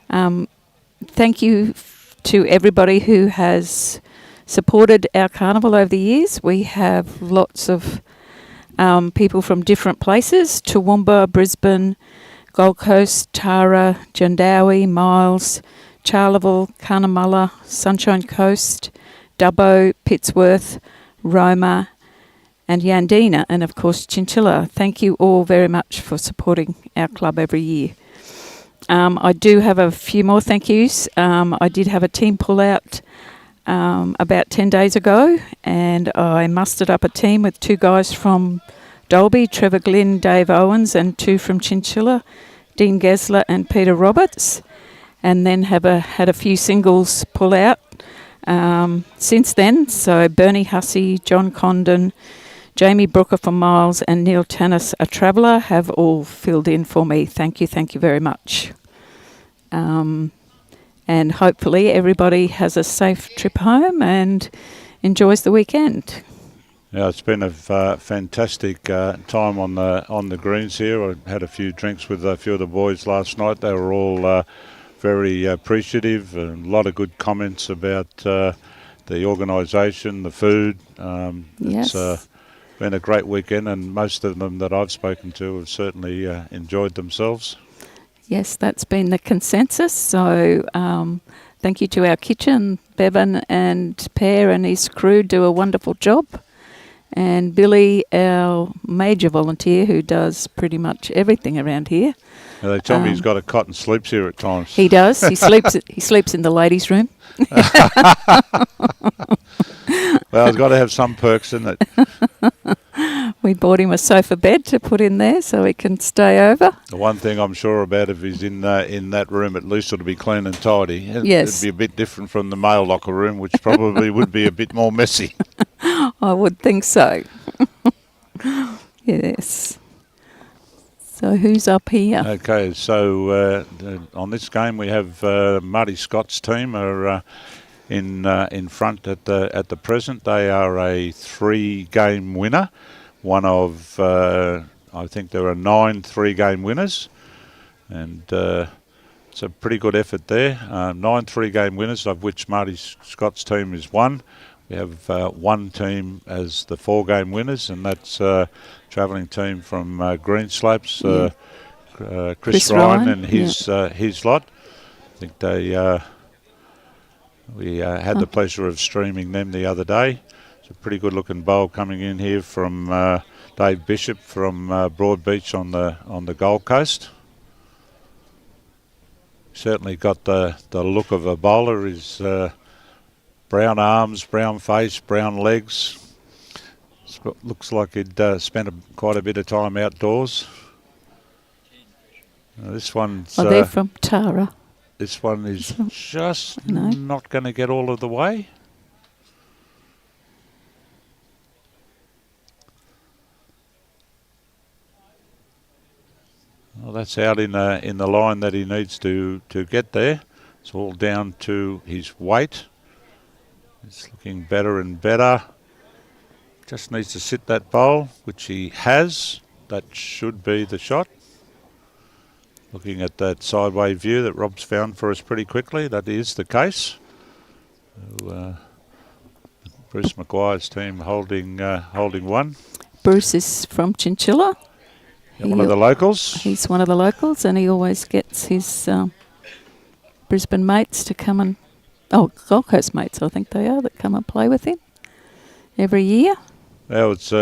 Thank you to everybody who has supported our carnival over the years. We have lots of people from different places: Toowoomba, Brisbane, Gold Coast, Tara, Jandowae, Miles, Charleville, Cunnamulla, Sunshine Coast, Dubbo, Pittsworth, Roma and Yandina, and of course Chinchilla. Thank you all very much for supporting our club every year. I do have a few more thank yous. I did have a team pull out about 10 days ago, and I mustered up a team with 2 guys from Dolby, Trevor Glynn, Dave Owens, and 2 from Chinchilla, Dean Gesler and Peter Roberts, and then had a few singles pull out since then. So Bernie Hussey, John Condon, Jamie Brooker from Miles and Neil Tannis, a traveller, have all filled in for me. Thank you very much. And hopefully everybody has a safe trip home and enjoys the weekend. Yeah, it's been a fantastic time on the greens here. I had a few drinks with a few of the boys last night. They were all very appreciative, and a lot of good comments about the organisation, the food. Yes. It's been a great weekend, and most of them that I've spoken to have certainly enjoyed themselves. Yes, that's been the consensus. So thank you to our kitchen. Bevan and Per and his crew do a wonderful job. And Billy, our major volunteer, who does pretty much everything around here. Now they tell me he's got a cot and sleeps here at times. He does. He sleeps in the ladies' room. Well, it's got to have some perks, isn't it? We bought him a sofa bed to put in there so he can stay over. The one thing I'm sure about, if he's in that room, at least it'll be clean and tidy. Yes. It'd be a bit different from the male locker room, which probably would be a bit more messy. I would think so. Yes. So who's up here? Okay, so on this game we have Marty Scott's team are in front at the present. They are a 3-game winner. One of I think there are 9 3-game winners, and it's a pretty good effort there. 9 3-game winners, of which Marty Scott's team is one. We have one team as the 4-game winners, and that's travelling team from Greenslopes, Chris Ryan and his lot. I think we had the pleasure of streaming them the other day. It's a pretty good looking bowl coming in here from Dave Bishop from Broadbeach on the Gold Coast. Certainly got the look of a bowler. His brown arms, brown face, brown legs. Looks like he'd spent quite a bit of time outdoors. This one's... they're from Tara. This one is just not going to get all of the way. Well, that's out in the line that he needs to get there. It's all down to his weight. It's looking better and better. Just needs to sit that bowl, which he has. That should be the shot. Looking at that sideway view that Rob's found for us pretty quickly, that is the case. So, Bruce McGuire's team holding one. Bruce is from Chinchilla. One of the locals. He's one of the locals, and he always gets his Brisbane mates to come and... Gold Coast mates, I think they are, that come and play with him every year. Well, it's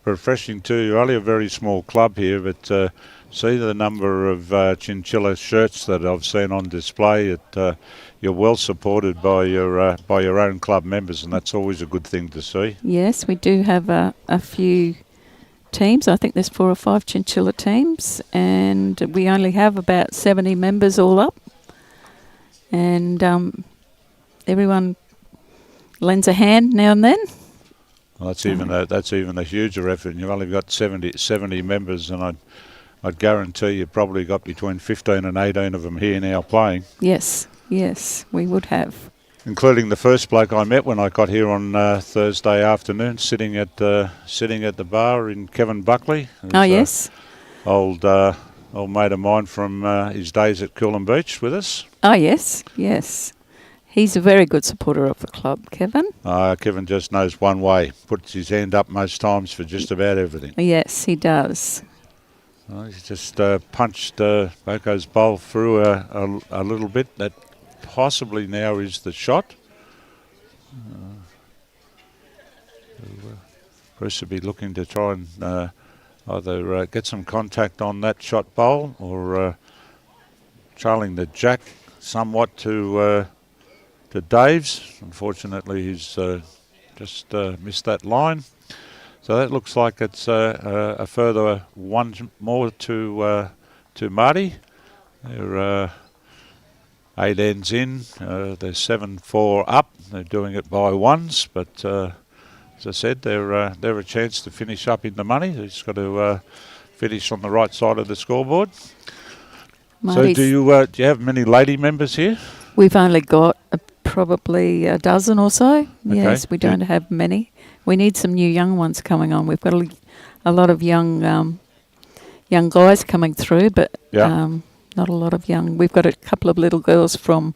refreshing too. You're only a very small club here, but see the number of Chinchilla shirts that I've seen on display. You're well supported by your own club members, and that's always a good thing to see. Yes, we do have a few teams. I think there's 4 or 5 Chinchilla teams, and we only have about 70 members all up. And everyone lends a hand now and then. Well, that's even a huger effort. And you've only got 70 members, and I'd guarantee you probably got between 15 and 18 of them here now playing. Yes, we would have. Including the first bloke I met when I got here on Thursday afternoon, sitting at the bar in Kevin Buckley. Yes. Old mate of mine from his days at Coolum Beach with us. Oh yes. He's a very good supporter of the club, Kevin. Kevin just knows one way. Puts his hand up most times for just about everything. Yes, he does. He's just punched Boko's bowl through a little bit. That possibly now is the shot. Bruce will be looking to try and either get some contact on that shot bowl or trailing the jack somewhat to Dave's. Unfortunately, he's just missed that line. So that looks like it's a further one more to Marty. They're 8 ends in. They're 7-4 up. They're doing it by ones, but as I said, they're a chance to finish up in the money. They've just got to finish on the right side of the scoreboard. Marty's. So do you have many lady members here? We've only got probably a dozen or so. Okay. Yes, we don't have many. We need some new young ones coming on. We've got a lot of young guys coming through, but not a lot of young. We've got a couple of little girls from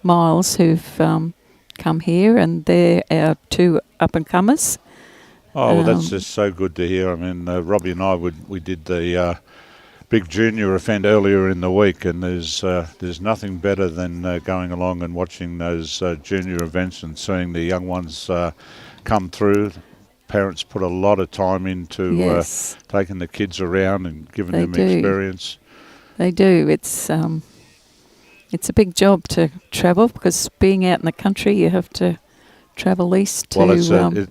Miles who've come here, and they're our 2 up-and-comers. Oh, well, that's just so good to hear. I mean, Robbie and I, we did the big junior event earlier in the week, and there's nothing better than going along and watching those junior events and seeing the young ones come through. Parents put a lot of time into taking the kids around and giving them experience. They do. It's a big job to travel, because being out in the country, you have to travel east to... Well,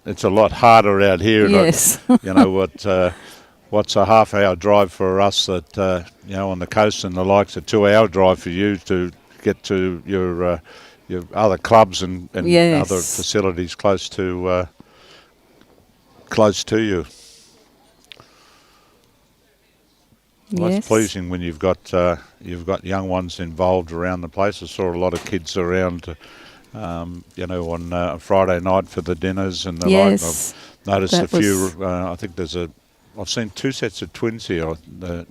it's a lot harder out here. Yes. You know what's a half-hour drive for us that on the coast and the likes, a 2-hour drive for you to get to your other clubs and other facilities close to you. Well, it's pleasing when you've got young ones involved around the place. I saw a lot of kids around, on a Friday night for the dinners and the like. I've noticed a few. I think I've seen 2 sets of twins here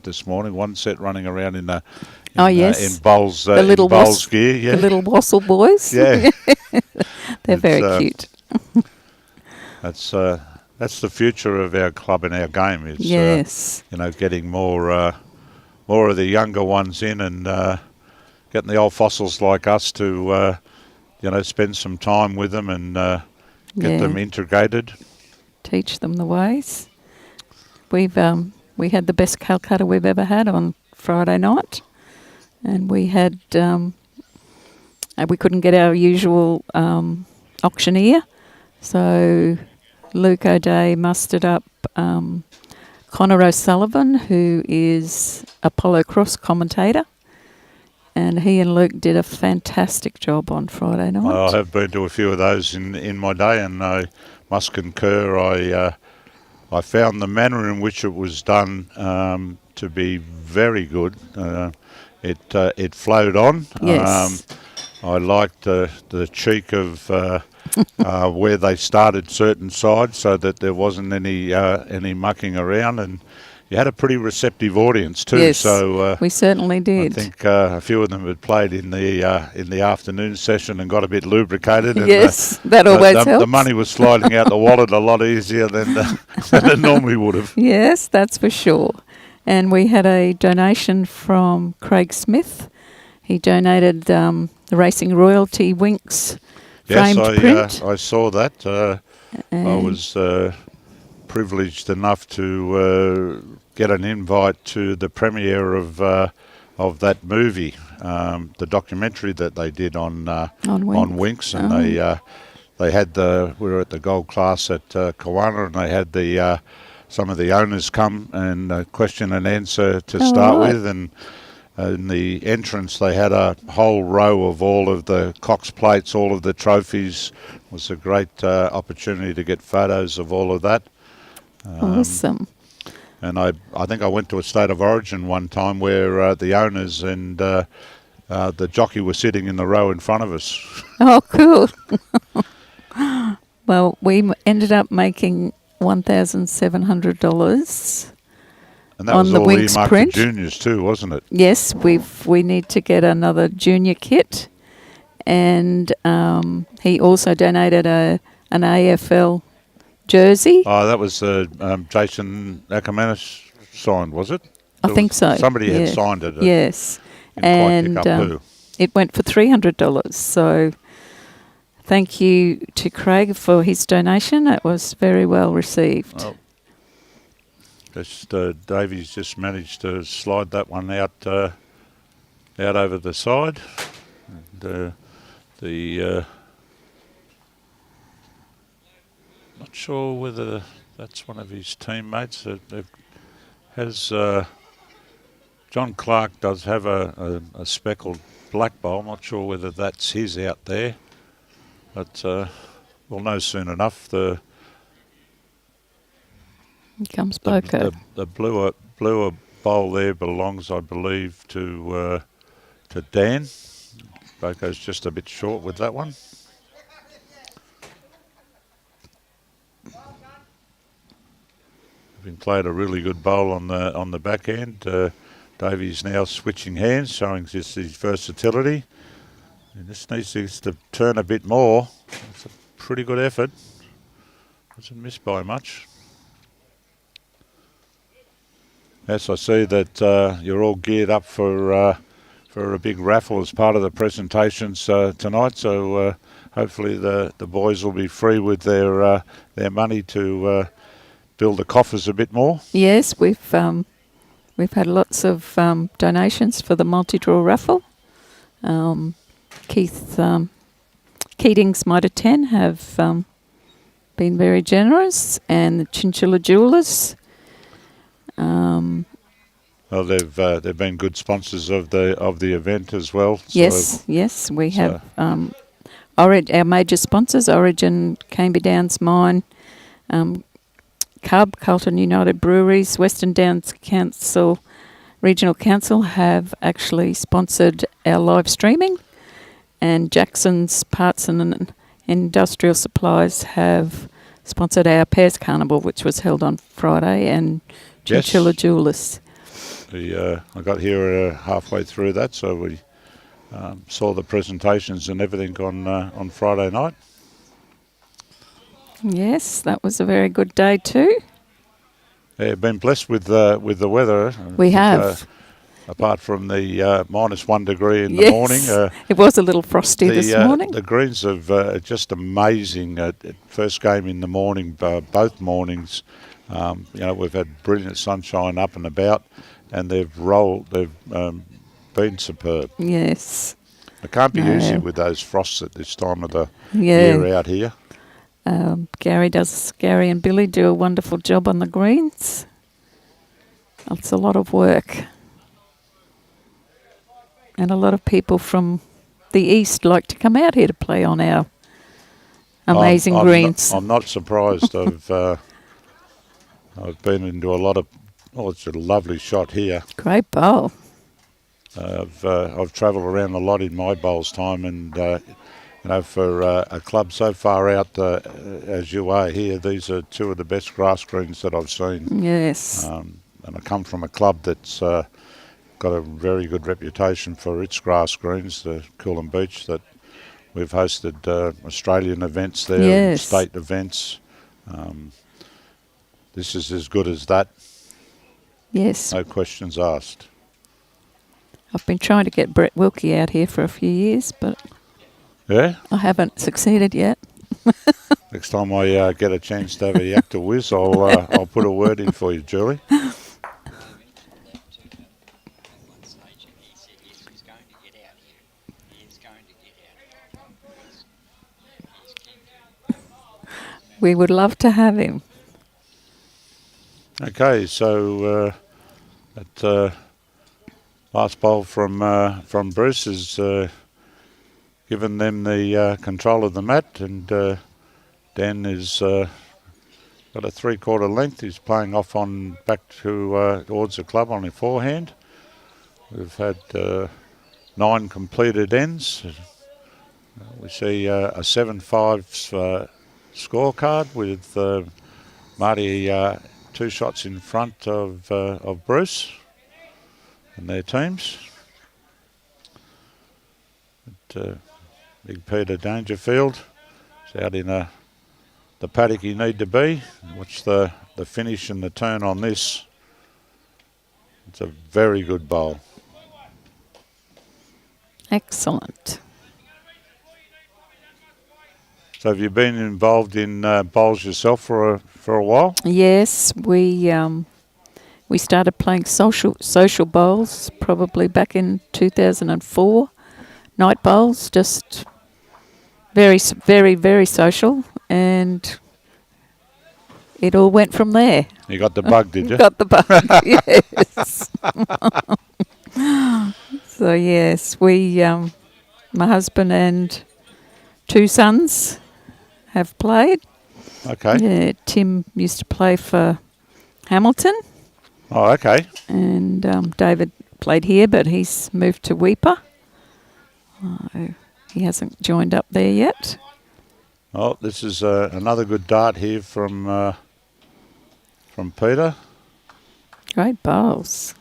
this morning. One set running around in bowls, little bowls gear. Yeah. The little Wassel boys. Yeah, they're very cute. That's the future of our club and our game. Is Yes. getting more of the younger ones in and getting the old fossils like us to spend some time with them and get them integrated. Teach them the ways. We had the best Calcutta we've ever had on Friday night, and we had we couldn't get our usual auctioneer, so Luke O'Day mustered up Connor O'Sullivan, who is a polo cross commentator, and he and Luke did a fantastic job on Friday night. I have been to a few of those in my day, and I must concur. I found the manner in which it was done to be very good. It flowed on. Yes. I liked the cheek of where they started certain sides, so that there wasn't any mucking around, and you had a pretty receptive audience too. Yes, so we certainly did. I think a few of them had played in the afternoon session and got a bit lubricated. And yes, that always helps. The money was sliding out the wallet a lot easier than it normally would have. Yes, that's for sure. And we had a donation from Craig Smith. He donated the Racing Royalty Winks framed print. I saw that. I was privileged enough to get an invite to the premiere of that movie, the documentary that they did on Winks, and they had we were at the gold class at Kawana, and they had some of the owners come and question and answer to start with, and in the entrance they had a whole row of all of the Cox plates, all of the trophies. It was a great opportunity to get photos of all of that. Awesome. And I think I went to a State of Origin one time where the owners and the jockey were sitting in the row in front of us. Oh, cool. Well, we ended up making $1,700 and that on was the all Winks earmarked print. for juniors too, wasn't it? Yes, we need to get another junior kit, and he also donated an AFL jersey. Oh, that was Jason Ackermanis signed, was it? I think so. Somebody had signed it. Yes, Didn't quite pick up who. It went for $300. So thank you to Craig for his donation. It was very well received. Well, Davies just managed to slide that one out over the side. And, not sure whether that's one of his teammates. John Clarke does have a speckled black bowl. I'm not sure whether that's his out there, but we'll know soon enough. Here comes Boko. The bluer bowl there belongs, I believe, to Dan. Boko's just a bit short with that one. Having played a really good bowl on the back end, Davies now switching hands, showing his versatility. And this needs to turn a bit more. It's a pretty good effort. Doesn't miss by much. Yes, I see that you're all geared up for a big raffle as part of the presentations tonight. So hopefully the boys will be free with their money to build the coffers a bit more. Yes, we've had lots of donations for the multi-draw raffle. Keating's Mitre 10 have been very generous, and the Chinchilla Jewellers. Well, they've been good sponsors of the event as well. Yes, we have our major sponsors: Origin, Canby Downs Mine, Cub, Carlton United Breweries, Western Downs Council, Regional Council have actually sponsored our live streaming, and Jackson's Parts and Industrial Supplies have sponsored our Pears Carnival, which was held on Friday, and Chinchilla Jewellers. I got here halfway through that, so we saw the presentations and everything on Friday night. Yes, that was a very good day too. Yeah, been blessed with the weather. We have. Apart from the -1 degree in the Yes, morning. it was a little frosty this morning. The greens have just amazing. First game in the morning, both mornings. We've had brilliant sunshine up and about, and they've rolled. They've been superb. Yes. It can't be easy with those frosts at this time of the Yeah. year out here. Gary and Billy do a wonderful job on the greens. It's a lot of work. And a lot of people from the east like to come out here to play on our amazing greens. I'm not surprised. I've been into a lot of. Oh, it's a lovely shot here. Great bowl. I've travelled around a lot in my bowls time, and for a club so far out as you are here, these are two of the best grass greens that I've seen. Yes. And I come from a club that's got a very good reputation for its grass greens, the Coolum Beach, that we've hosted Australian events there, Yes. state events. This is as good as that. Yes. No questions asked. I've been trying to get Brett Wilkie out here for a few years, but Yeah? I haven't succeeded yet. Next time I get a chance to have a yak to whiz, I'll put a word in for you, Julie. We would love to have him. Okay, so that last bowl from Bruce has given them the control of the mat, and Dan has got a 3/4 length. He's playing off on back towards the club on the forehand. We've had 9 completed ends. We see a 7-5 scorecard with Marty 2 shots in front of Bruce and their teams. But, Big Peter Dangerfield is out in the paddock he need to be. Watch the finish and the turn on this. It's a very good bowl. Excellent. So have you been involved in bowls yourself for a while? Yes, we started playing social bowls probably back in 2004. Night bowls, just very, very, very social, and it all went from there. You got the bug, did you? Got the bug, yes. So yes, we, my husband and 2 sons have played. Okay. Yeah, Tim used to play for Hamilton. Oh, okay. And David played here, but he's moved to Weipa. He hasn't joined up there yet. Oh, this is another good dart here from Peter. Great bowls.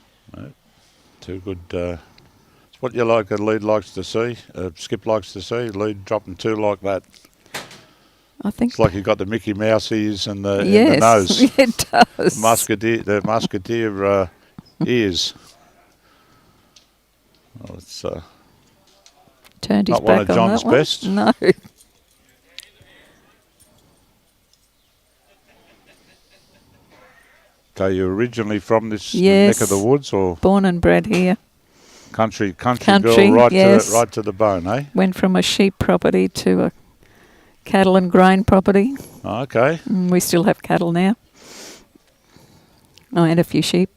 Too good. It's what you like. A lead likes to see. Skip likes to see. Lead dropping 2 like that. I think It's like you got the Mickey Mouse ears and the, yes, and the nose. it does. The musketeer ears. Well, it's Turned his not one back of on John's that one. best. No. Okay, you're originally from this Yes. neck of the woods, or Born and bred here. country Country, girl, yes. right to the bone, eh? Went from a sheep property to a cattle and grain property. Oh, okay. We still have cattle now. Oh, and a few sheep.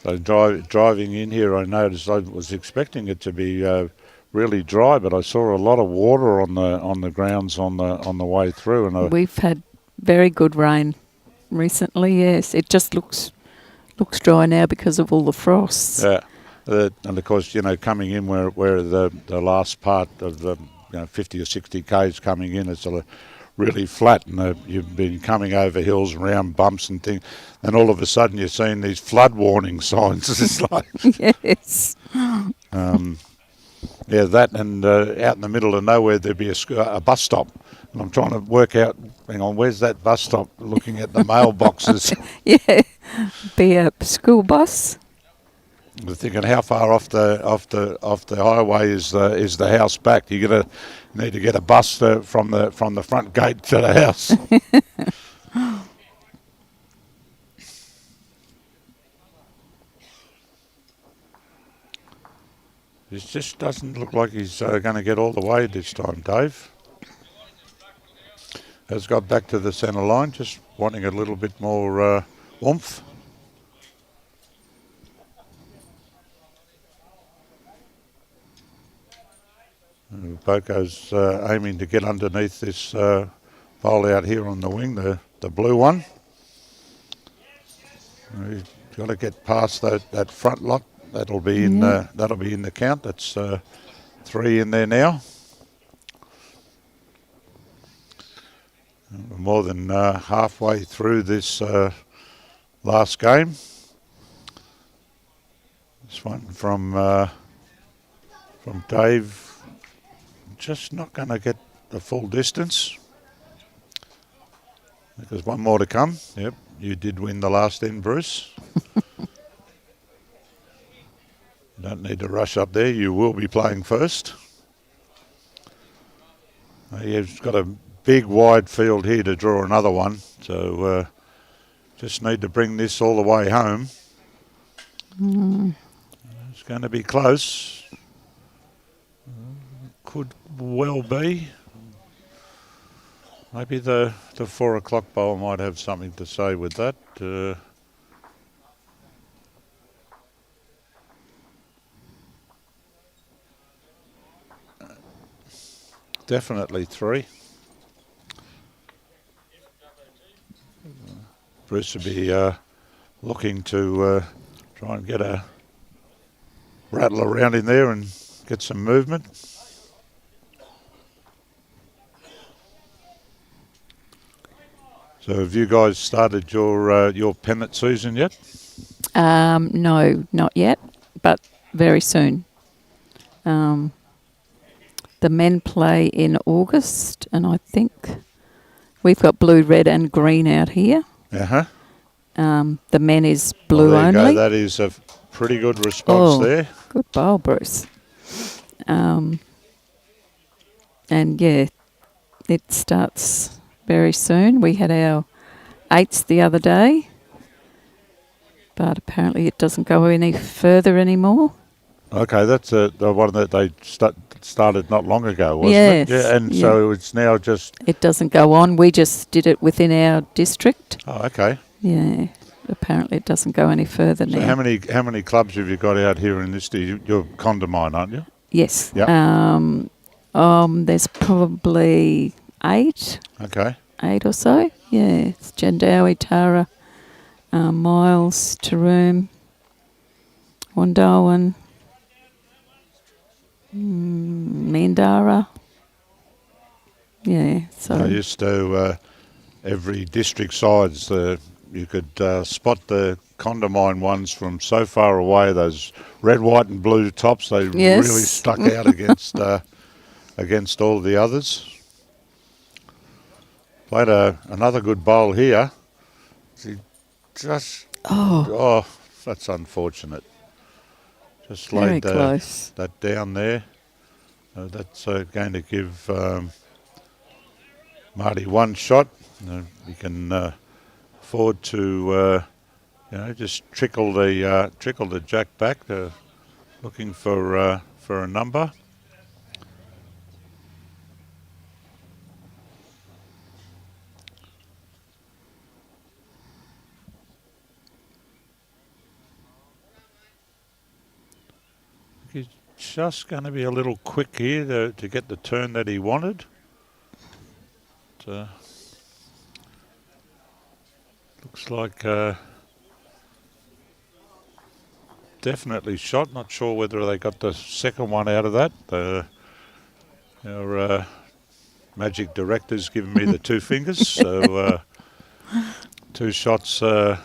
So driving in here, I noticed I was expecting it to be really dry, but I saw a lot of water on the grounds on the way through, and We've had very good rain recently. Yes, it just looks dry now because of all the frosts. yeah, and of course, coming in where the last part of the 50 or 60 k's coming in, it's really flat, and you've been coming over hills and round bumps and things, and all of a sudden you're seeing these flood warning signs. It's like Yes. Yeah, that and out in the middle of nowhere there'd be a bus stop. And I'm trying to work out, hang on, where's that bus stop? Looking at the mailboxes. Yeah, be a school bus. I'm thinking, how far off the highway is the house back? You need to get a bus from the front gate to the house. It just doesn't look like he's going to get all the way this time, Dave. Has got back to the centre line, just wanting a little bit more oomph. Boko's aiming to get underneath this bowl out here on the wing, the blue one. He's got to get past that front lot. That'll be in the count. That's 3 in there now. We're more than halfway through this last game. This one from Dave, just not going to get the full distance. There's one more to come. Yep, you did win the last end, Bruce. You don't need to rush up there. You will be playing first. You've got a big wide field here to draw another one. So just need to bring this all the way home. It's going to be close. Could well be. Maybe the 4 o'clock bowl might have something to say with that. Definitely 3. Bruce will be looking to try and get a rattle around in there and get some movement. So have you guys started your pennant season yet? No, not yet, but very soon. The men play in August, and I think we've got blue, red and green out here. Uh-huh. The men is blue there you only. go. That is a pretty good response there. Good bowl, Bruce. And yeah, it starts very soon. We had our 8s the other day, but apparently it doesn't go any further anymore. Okay, that's the one that they started not long ago, wasn't it? Yeah, and so it's now just... It doesn't go on. We just did it within our district. Oh, okay. Yeah, apparently it doesn't go any further So now. how many clubs have you got out here in this? You're Condamine, aren't you? Yes. Yep. There's probably 8. Okay. 8 or so. Yeah, it's Jandowie, Tara, Miles, Taroom, Wandarwin, Mandara. Yeah, so I used to, every district sides, you could spot the Condamine ones from so far away, those red, white and blue tops, they really stuck out against all the others. Played another good bowl here. He just... Oh, that's unfortunate. Just laid that down there. That's going to give Marty one shot. He can afford to, just trickle the jack back, looking for a number. He's just going to be a little quick here to get the turn that he wanted. Looks like definitely shot. Not sure whether they got the second one out of that. Our magic director's given me the 2 fingers, so 2 shots to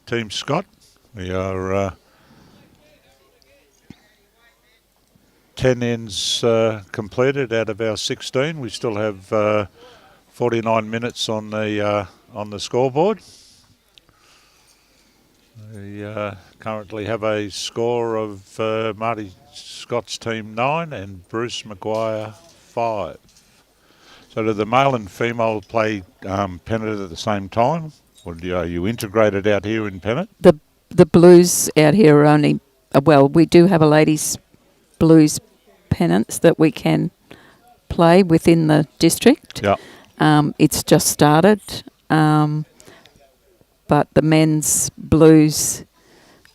Team Scott. We are 10 ends completed out of our 16. We still have 49 minutes on the scoreboard. We currently have a score of Marty Scott's team 9 and Bruce McGuire 5. So do the male and female play pennant at the same time? Or are you integrated out here in pennant? The blues out here are only, well, we do have a ladies' blues pennants that we can play within the district. Yeah. It's just started, but the men's blues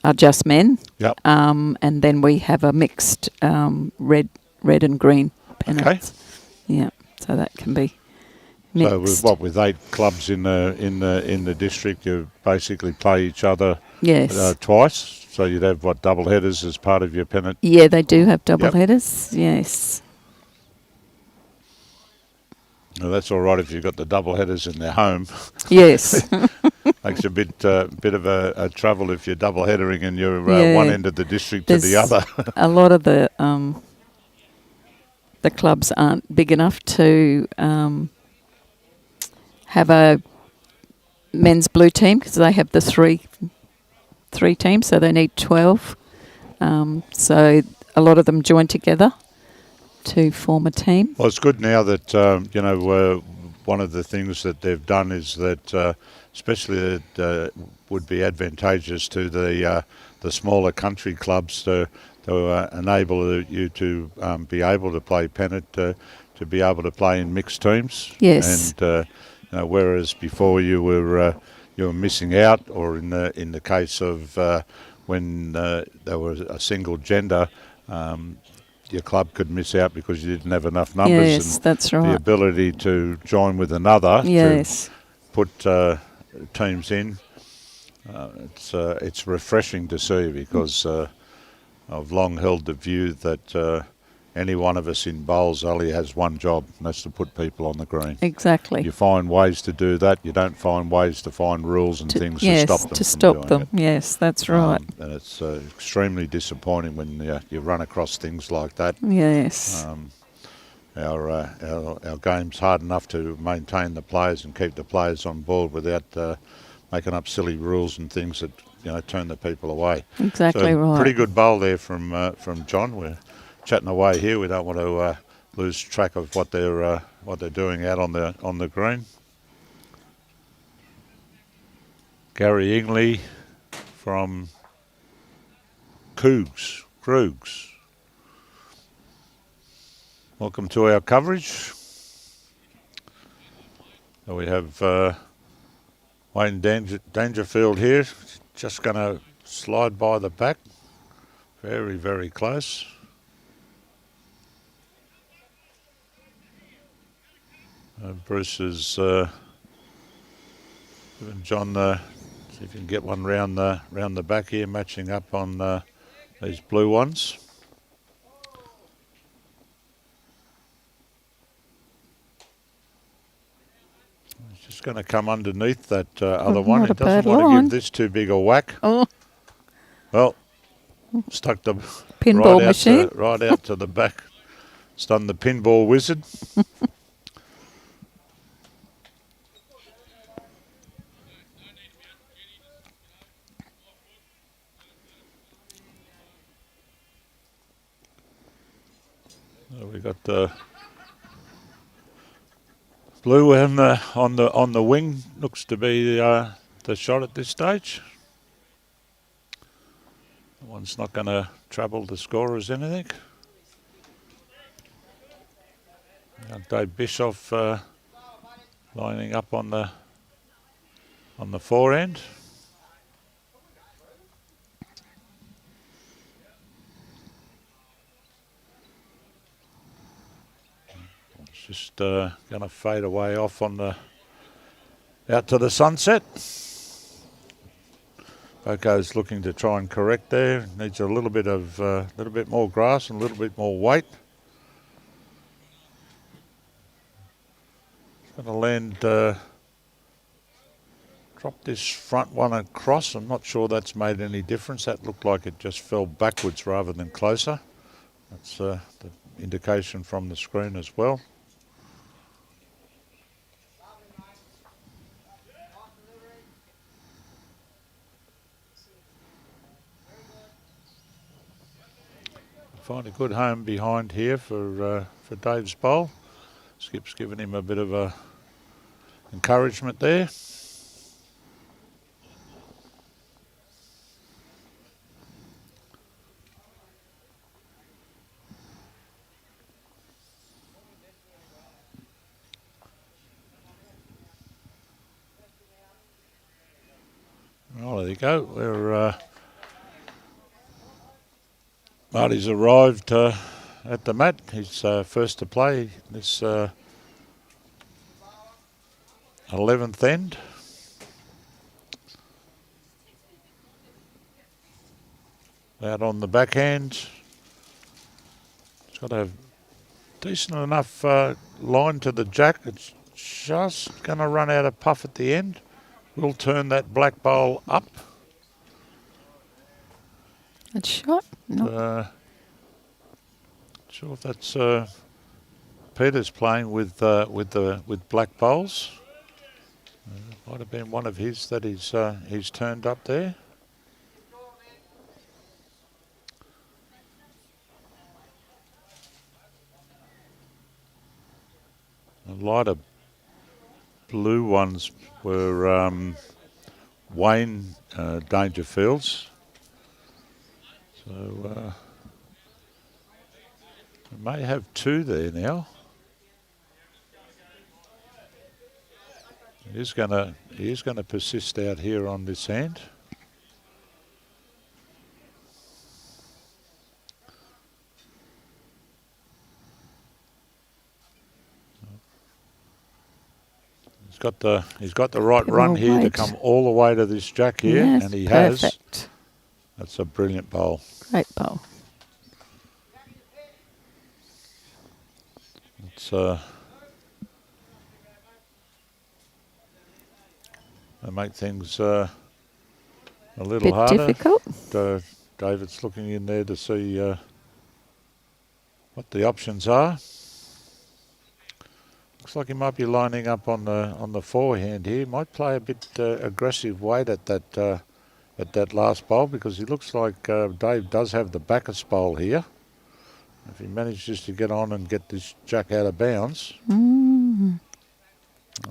are just men. Yep. And then we have a mixed red and green pennants. Okay. Yeah, so that can be mixed. So with 8 clubs in the district, you basically play each other. Yes. Twice. So you'd have double headers as part of your pennant? Yeah, they do have double headers. Yes. Well, that's all right if you've got the double headers in their home. Yes. Makes a bit of a trouble if you're double headering and you're one end of the district to the other. A lot of the clubs aren't big enough to have a men's blue team because they have the three teams, so they need 12. So a lot of them join together to form a team. Well, it's good now that one of the things that they've done is that, especially it would be advantageous to the smaller country clubs to enable you to be able to play pennant, to be able to play in mixed teams. Yes. And whereas before you were missing out, or in the case of when there was a single gender, your club could miss out because you didn't have enough numbers. Yes, and that's right. The ability to join with another to put teams in, it's refreshing to see, because I've long held the view that any one of us in bowls only has one job, and that's to put people on the green. Exactly. You find ways to do that. You don't find ways to find rules and things to stop them to from stop doing them. it. Yes, that's right. And it's extremely disappointing when you run across things like that. Yes. Our game's hard enough to maintain the players and keep the players on board without making up silly rules and things that turn the people away. Exactly right. Pretty good bowl there from John. We're chatting away here. We don't want to lose track of what they're doing out on the green. Gary Ingley from Kroogs. Welcome to our coverage. So we have Wayne Dangerfield here, just going to slide by the back. Very, very close. Bruce is giving John see if you can get one round the back here, matching up on these blue ones. He's just going to come underneath that other one. He doesn't want to give this too big a whack. Oh. Well, stuck the pinball machine right out to the back. It's done the pinball wizard. We got the blue and on the wing. Looks to be the shot at this stage. That one's not going to trouble the scorers anything. Dave Bischoff lining up on the forehand. Just going to fade away off on out to the sunset. Boko's looking to try and correct there. Needs a little bit more grass and a little bit more weight. Going to land, drop this front one across. I'm not sure that's made any difference. That looked like it just fell backwards rather than closer. That's the indication from the screen as well. Find a good home behind here for Dave's bowl. Skip's given him a bit of a encouragement there. Well, there you go. We're Marty's arrived at the mat. He's first to play this 11th end. Out on the backhand. It's got a decent enough line to the jack. It's just going to run out of puff at the end. We'll turn that black bowl up. That's shot. No. Sure if that's Peter's playing with black bowls. Might have been one of his that he's turned up there. The lighter blue ones were Wayne Dangerfields. So we may have two there now. He is going to persist out here on this hand. He's got the right run here to come all the way to this jack here, yes, and he perfect. has. That's a brilliant bowl. Great bowl. It's they make things a little Bit harder. difficult. David's looking in there to see what the options are. Looks like he might be lining up on the forehand here. Might play a bit aggressive weight at that last bowl, because he looks like Dave does have the backest bowl here. If he manages to get on and get this jack out of bounds,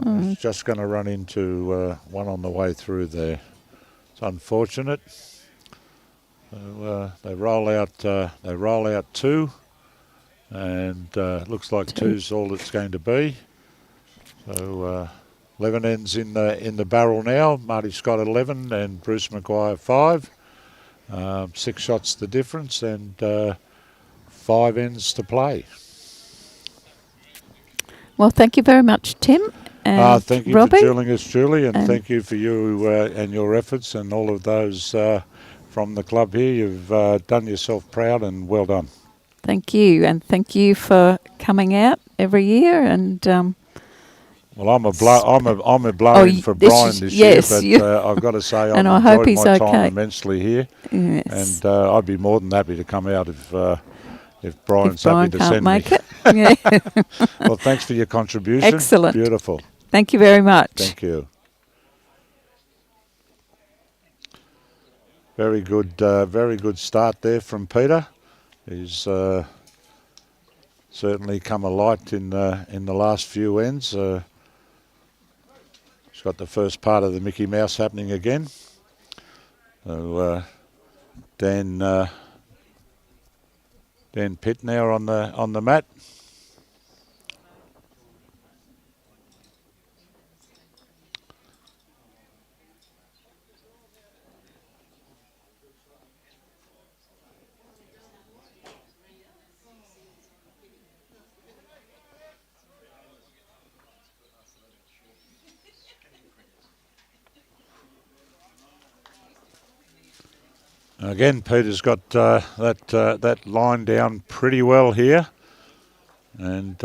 he's just going to run into one on the way through there. It's unfortunate. So, they roll out two. And looks like two's all it's going to be. So 11 ends in the barrel now. Marty Scott 11 and Bruce McGuire 5. 6 shots the difference, and 5 ends to play. Well, thank you very much, Tim. And thank you Robbie, for joining us, Julie, and thank you for you and your efforts, and all of those from the club here. You've done yourself proud, and well done. Thank you, and thank you for coming out every year. And well, I'm a blow-in for Brian this year, but I've got to say I've enjoyed my time immensely here, and I'd be more than happy to come out if Brian's happy to send me. Yeah. Well, thanks for your contribution. Excellent. Beautiful. Thank you very much. Thank you. Very good start there from Peter. He's certainly come alight in the last few ends. He's got the first part of the Mickey Mouse happening again. So Dan Pitt now on the mat. Again, Peter's got that line down pretty well here, and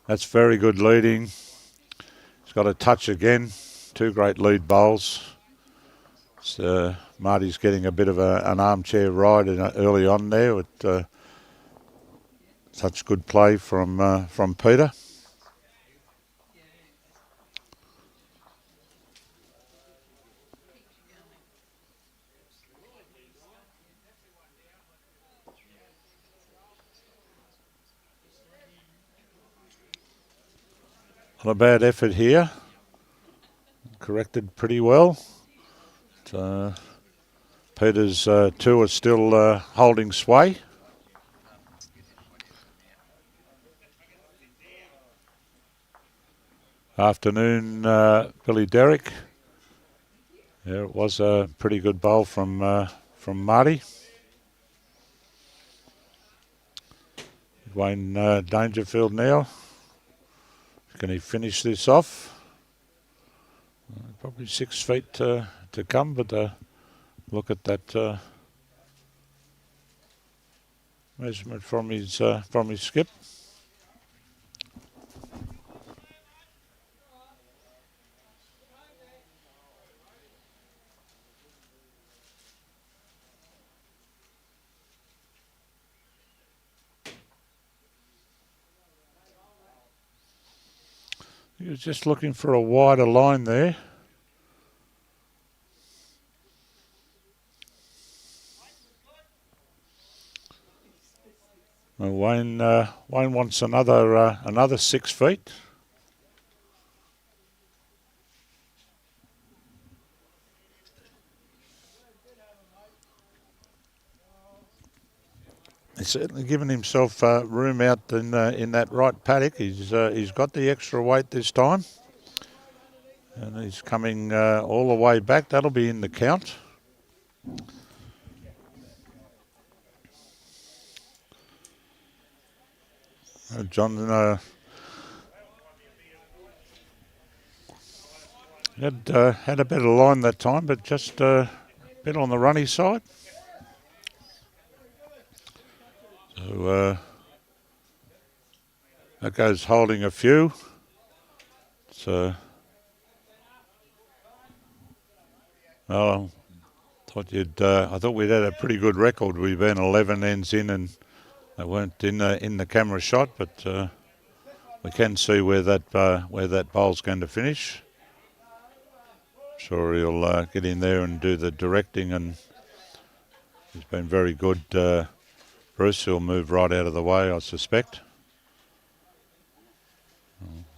that's very good leading. He's got a touch again. 2 great lead bowls. It's Marty's getting a bit of an armchair ride early on there with such good play from Peter. Not a bad effort here. Corrected pretty well. Peter's two are still holding sway. Afternoon, Billy Derrick. Yeah, it was a pretty good bowl from Marty. Wayne Dangerfield now. Can he finish this off? Probably 6 feet to come, but look at that measurement from his skip. He was just looking for a wider line there. Well, Wayne wants another 6 feet. He's certainly given himself room out in that right paddock. He's got the extra weight this time, and he's coming all the way back. That'll be in the count. John had a better line that time, but just a bit on the runny side. So that goes holding a few. So I thought we'd had a pretty good record. We've been 11 ends in, and they weren't in the camera shot, but we can see where that bowl's going to finish. Sure, he'll get in there and do the directing, and he's been very good. Bruce will move right out of the way, I suspect.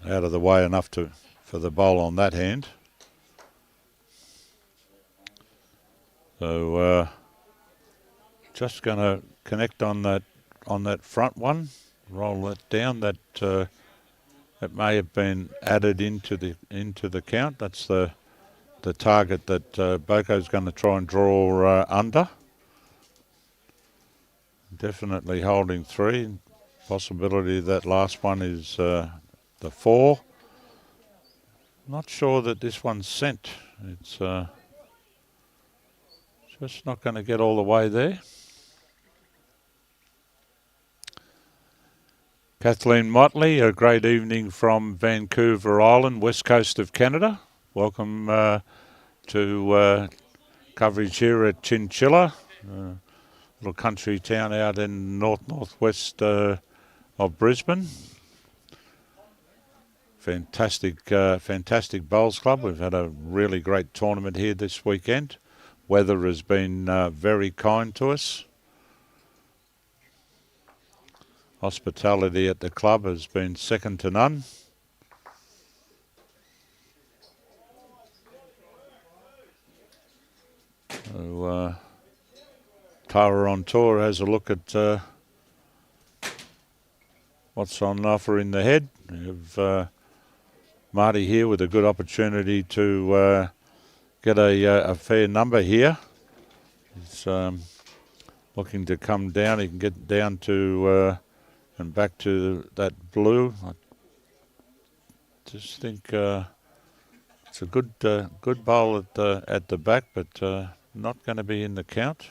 Out of the way enough for the bowl on that hand. So just going to connect on that front one. Roll it down. That may have been added into the count. That's the target that Boko's going to try and draw under. Definitely holding 3. Possibility that last one is the 4. Not sure that this one's sent. It's just not going to get all the way there. Kathleen Motley, a great evening from Vancouver Island, west coast of Canada. Welcome to coverage here at Chinchilla. Little country town out in northwest of Brisbane. Fantastic bowls club. We've had a really great tournament here this weekend. Weather has been very kind to us. Hospitality at the club has been second to none. So, Tara on Tour has a look at what's on offer in the head. We have Marty here with a good opportunity to get a fair number here. He's looking to come down. He can get down to and back to that blue. I just think it's a good bowl at the back, but not going to be in the count.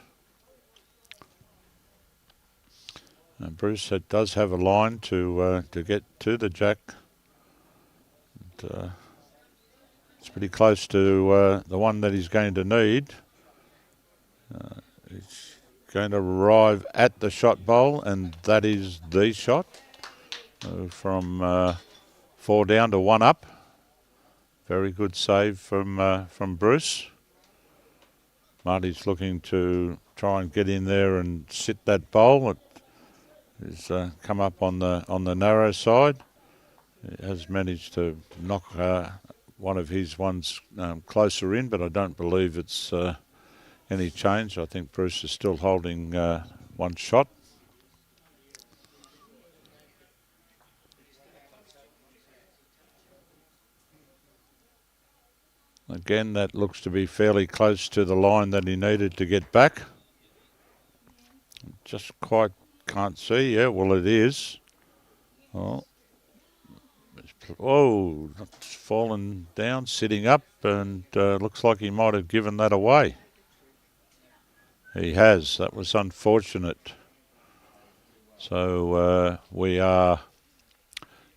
Bruce does have a line to get to the jack. It's pretty close to the one that he's going to need. going to arrive at the shot bowl, and that is the shot from 4 down to 1 up. Very good save from Bruce. Marty's looking to try and get in there and sit that bowl. It has come up on the narrow side. It has managed to knock one of his ones closer in, but I don't believe it's any change. I think Bruce is still holding one shot. Again, that looks to be fairly close to the line that he needed to get back. Just quite can't see. Yeah, well, it is. Oh, it's fallen down, sitting up, and looks like he might have given that away. He has. That was unfortunate. So we are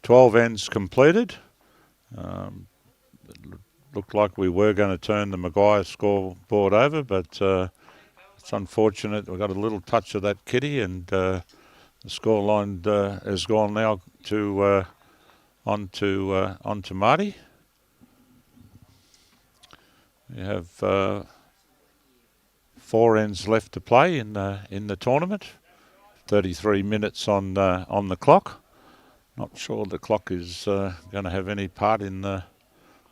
12 ends completed. It looked like we were going to turn the McGuire scoreboard over, but it's unfortunate. We got a little touch of that kitty, and the scoreline has gone now to onto Marty. We have 4 ends left to play in the tournament. 33 minutes on the clock. Not sure the clock is going to have any part in the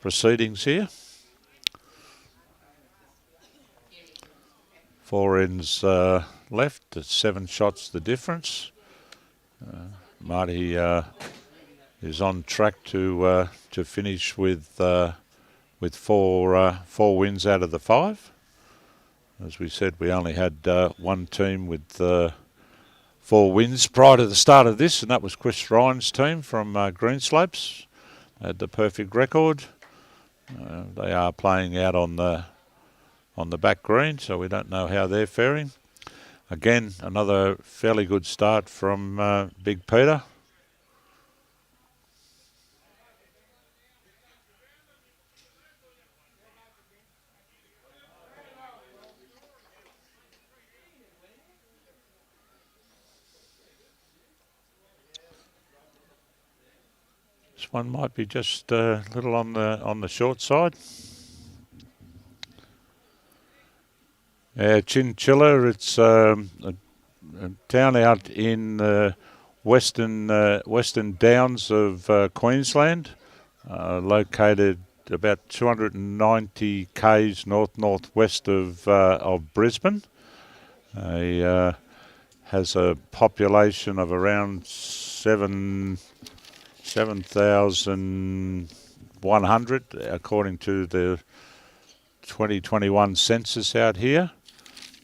proceedings here. 4 ends left. It's 7 shots the difference. Marty is on track to finish with 4 wins out of the 5. As we said, we only had one team with 4 wins prior to the start of this, and that was Chris Ryan's team from Greenslopes. They had the perfect record. They are playing out on the back green, so we don't know how they're faring. Again, another fairly good start from Big Peter. This one might be just a little on the short side. Chinchilla, it's a town out in the western downs of Queensland, located about 290 k's northwest of Brisbane. It has a population of around 7,100 according to the 2021 census out here.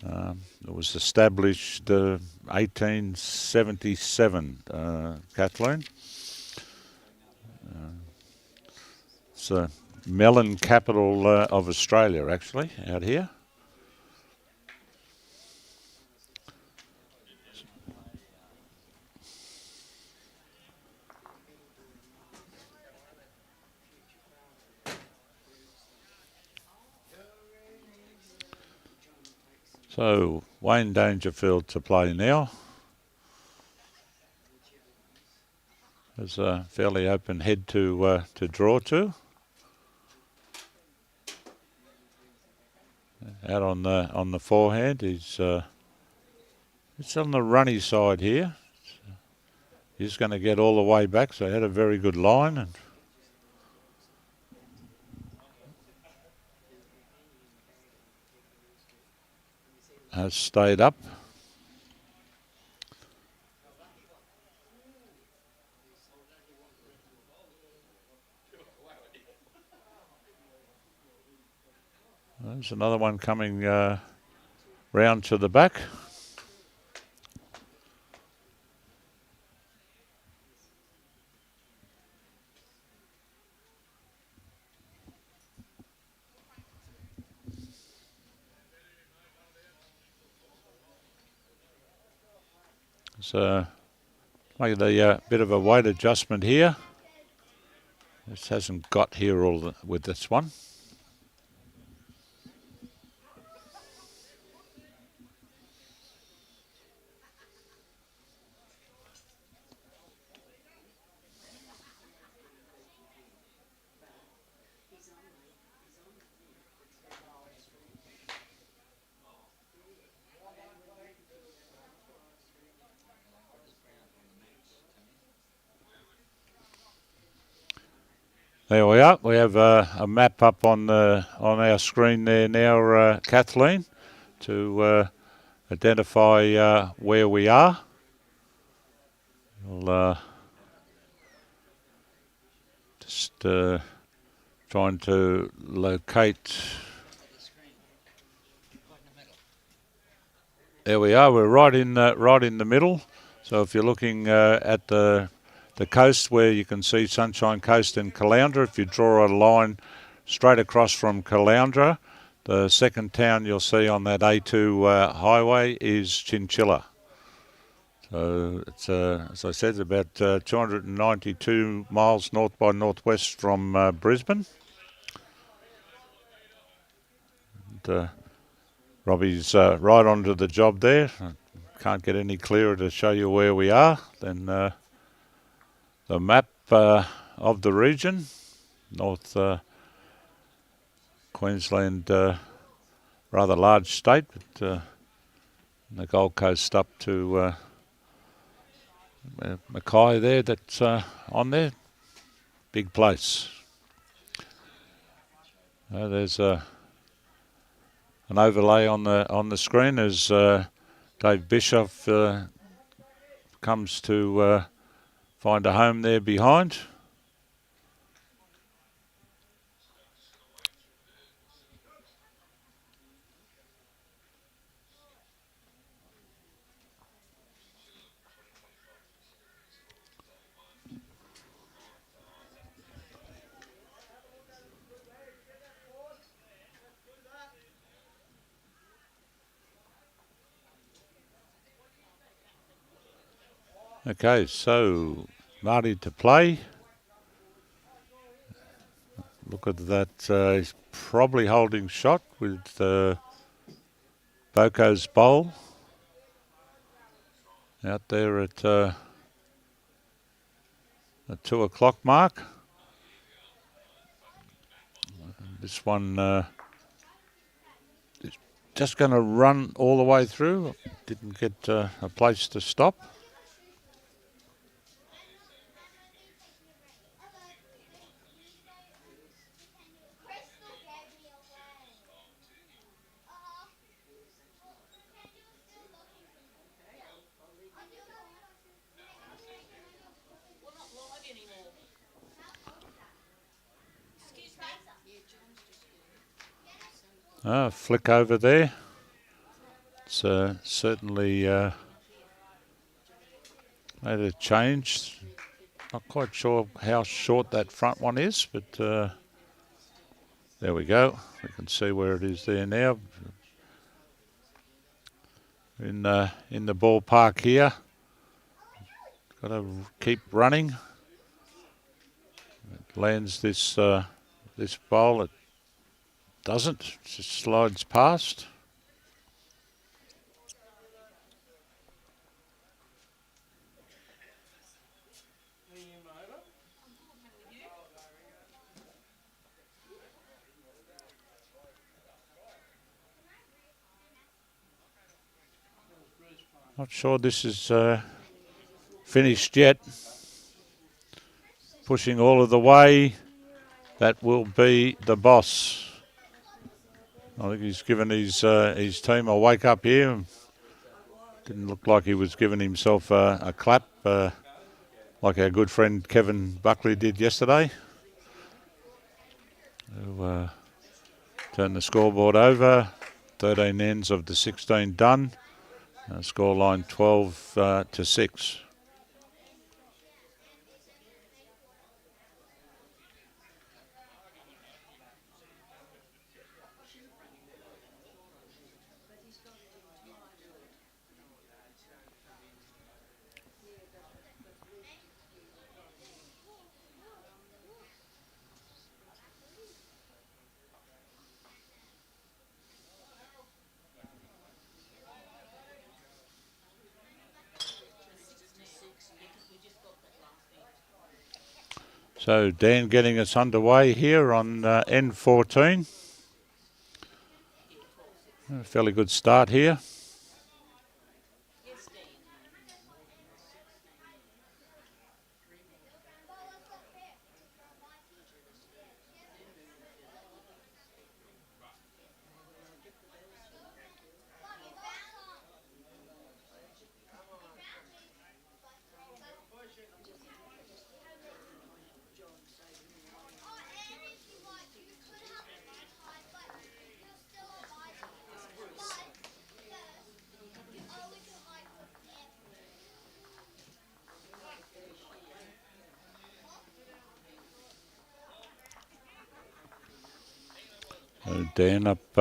It was established 1877, Kathleen. It's the melon capital of Australia, actually, out here. So Wayne Dangerfield to play now. There's a fairly open head to draw to. Out on the forehand, it's on the runny side here. He's going to get all the way back, so he had a very good line and has stayed up. There's another one coming round to the back. So making a bit of a weight adjustment here. This hasn't got here all with this one. There we are. We have a map up on our screen there now, Kathleen, to identify where we are. We'll just trying to locate. There we are. We're right in the middle. So if you're looking at the coast where you can see Sunshine Coast and Caloundra, if you draw a line straight across from Caloundra, the second town you'll see on that A2 highway is Chinchilla. So it's, as I said, about 292 miles north by northwest from Brisbane. And, Robbie's right onto the job there. Can't get any clearer to show you where we are than the map of the region. North Queensland, rather large state, but the Gold Coast up to McGuire there, that's on there. Big place. There's an overlay on the screen as Dave Bischoff comes to find a home there behind. Okay, so Marty to play. Look at that. He's probably holding shot with Boko's bowl out there at the 2 o'clock mark. This one is just going to run all the way through. Didn't get a place to stop. Flick over there. It's certainly made a change. Not quite sure how short that front one is, but there we go. We can see where it is there now. In the ballpark here. Got to keep running. It lands this this bowl. It doesn't. It just slides past. Not sure this is finished yet. Pushing all of the way. That will be the boss. I think he's given his team a wake up here. Didn't look like he was giving himself a clap like our good friend Kevin Buckley did yesterday. So, turn the scoreboard over. 13 ends of the 16 done. Scoreline 12-6. So Dan getting us underway here on N14. A fairly good start here. Dan up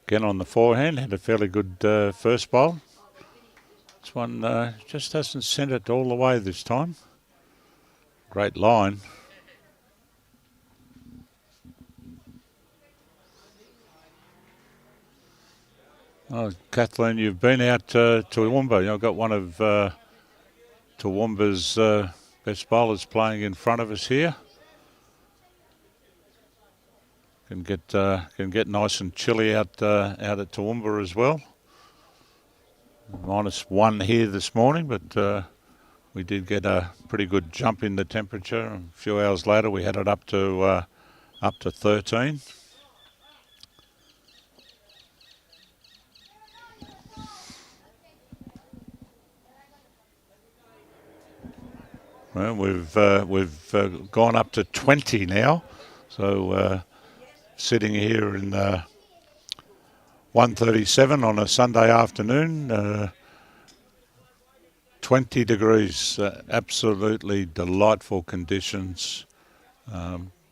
again on the forehand, had a fairly good first bowl. This one just hasn't sent it all the way this time. Great line. Oh, Kathleen, you've been out to Toowoomba. I've got one of Toowoomba's best bowlers playing in front of us here. Can get nice and chilly out at Toowoomba as well. -1 here this morning, but we did get a pretty good jump in the temperature. A few hours later, we had it up to 13. Well, we've gone up to 20 now, so sitting here in 1:37 on a Sunday afternoon. 20 degrees, absolutely delightful conditions.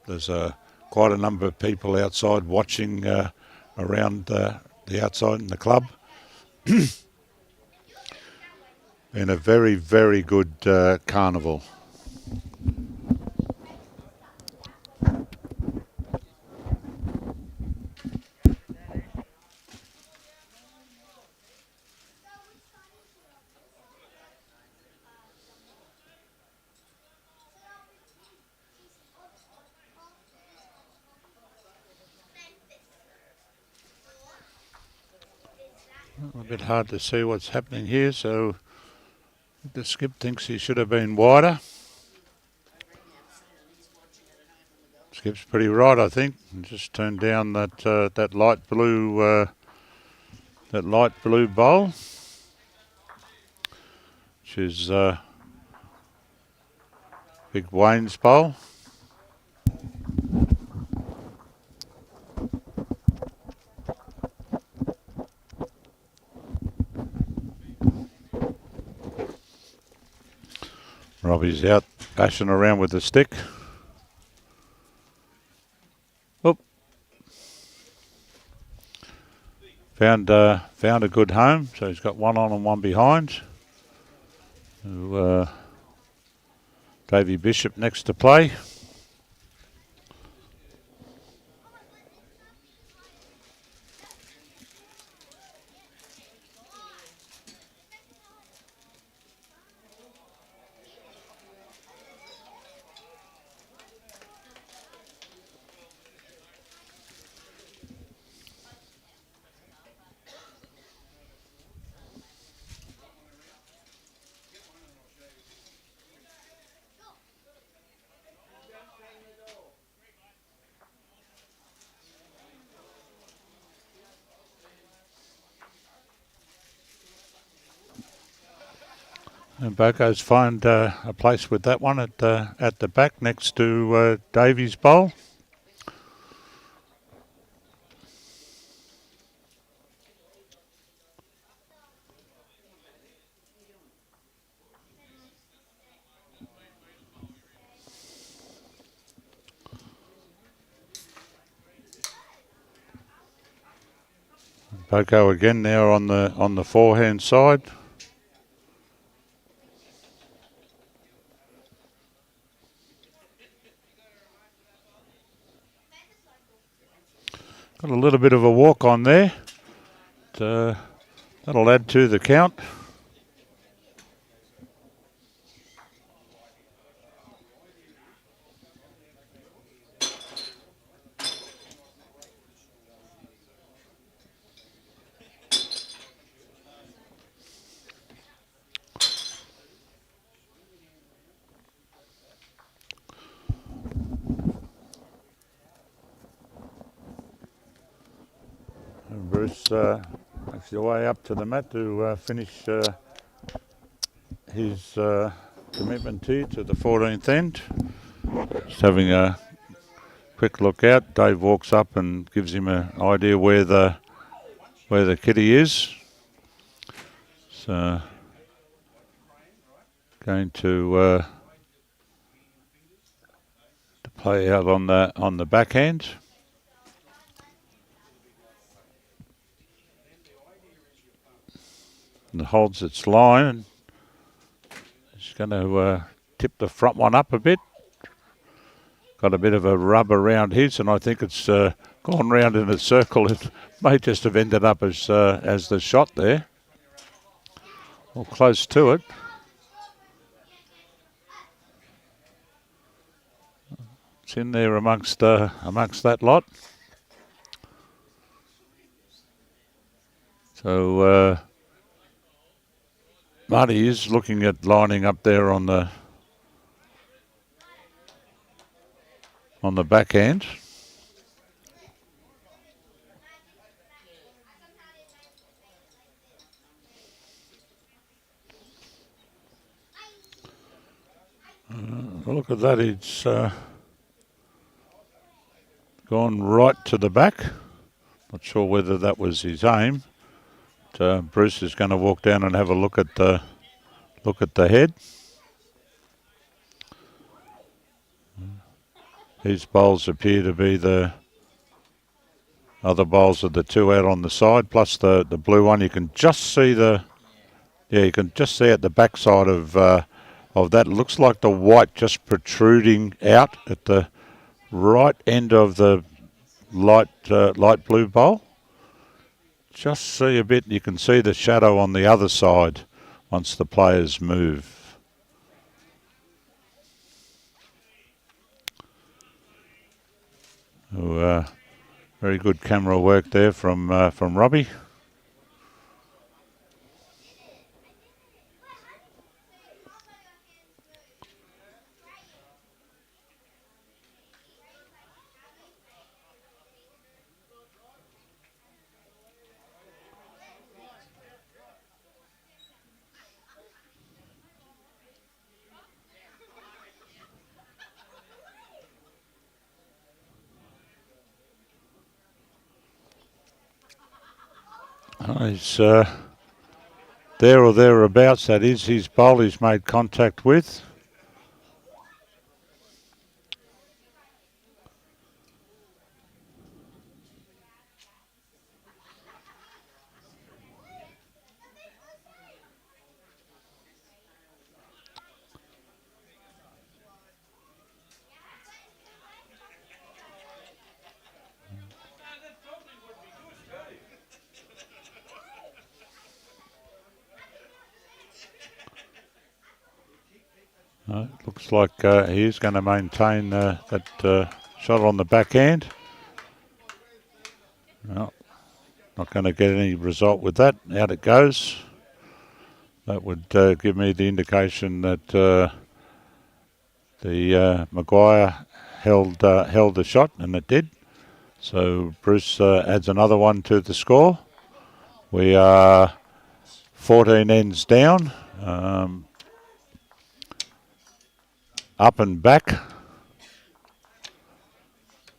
There's quite a number of people outside watching around the outside in the club. Been a very, very good carnival. A bit hard to see what's happening here, so the skip thinks he should have been wider. Skip's pretty right, I think. Just turned down that light blue bowl, which is Big Wayne's bowl. Robbie's out bashing around with the stick. Oh. Found a good home, so he's got one on and one behind. So, Davey Bishop next to play. And Boko's found a place with that one at the back next to Davy's bowl. Boko again now on the forehand side. Got a little bit of a walk on there. That'll add to the count. Bruce makes your way up to the mat to finish his commitment tee to the 14th end. Just having a quick look out. Dave walks up and gives him an idea where the kitty is. So going to play out on the backhand. and holds its line. And it's going to tip the front one up a bit. Got a bit of a rub around his, and I think it's gone round in a circle. It may just have ended up as the shot there, or close to it. It's in there amongst that lot. So Marty is looking at lining up there on the backhand. Look at that, it's gone right to the back. Not sure whether that was his aim. But, Bruce is going to walk down and have a look at the head. These bowls appear to be the other bowls of the two out on the side, plus the blue one. You can just see you can just see at the backside of that. It looks like the white just protruding out at the right end of the light blue bowl. Just see a bit. You can see the shadow on the other side once the players move. So, very good camera work there from Robbie. He's there or thereabouts, that is his bowl he's made contact with. Looks like he is going to maintain that shot on the backhand. Well, not going to get any result with that. Out it goes. That would give me the indication that the McGuire held the shot, and it did. So Bruce adds another one to the score. We are 14 ends down. Up and back.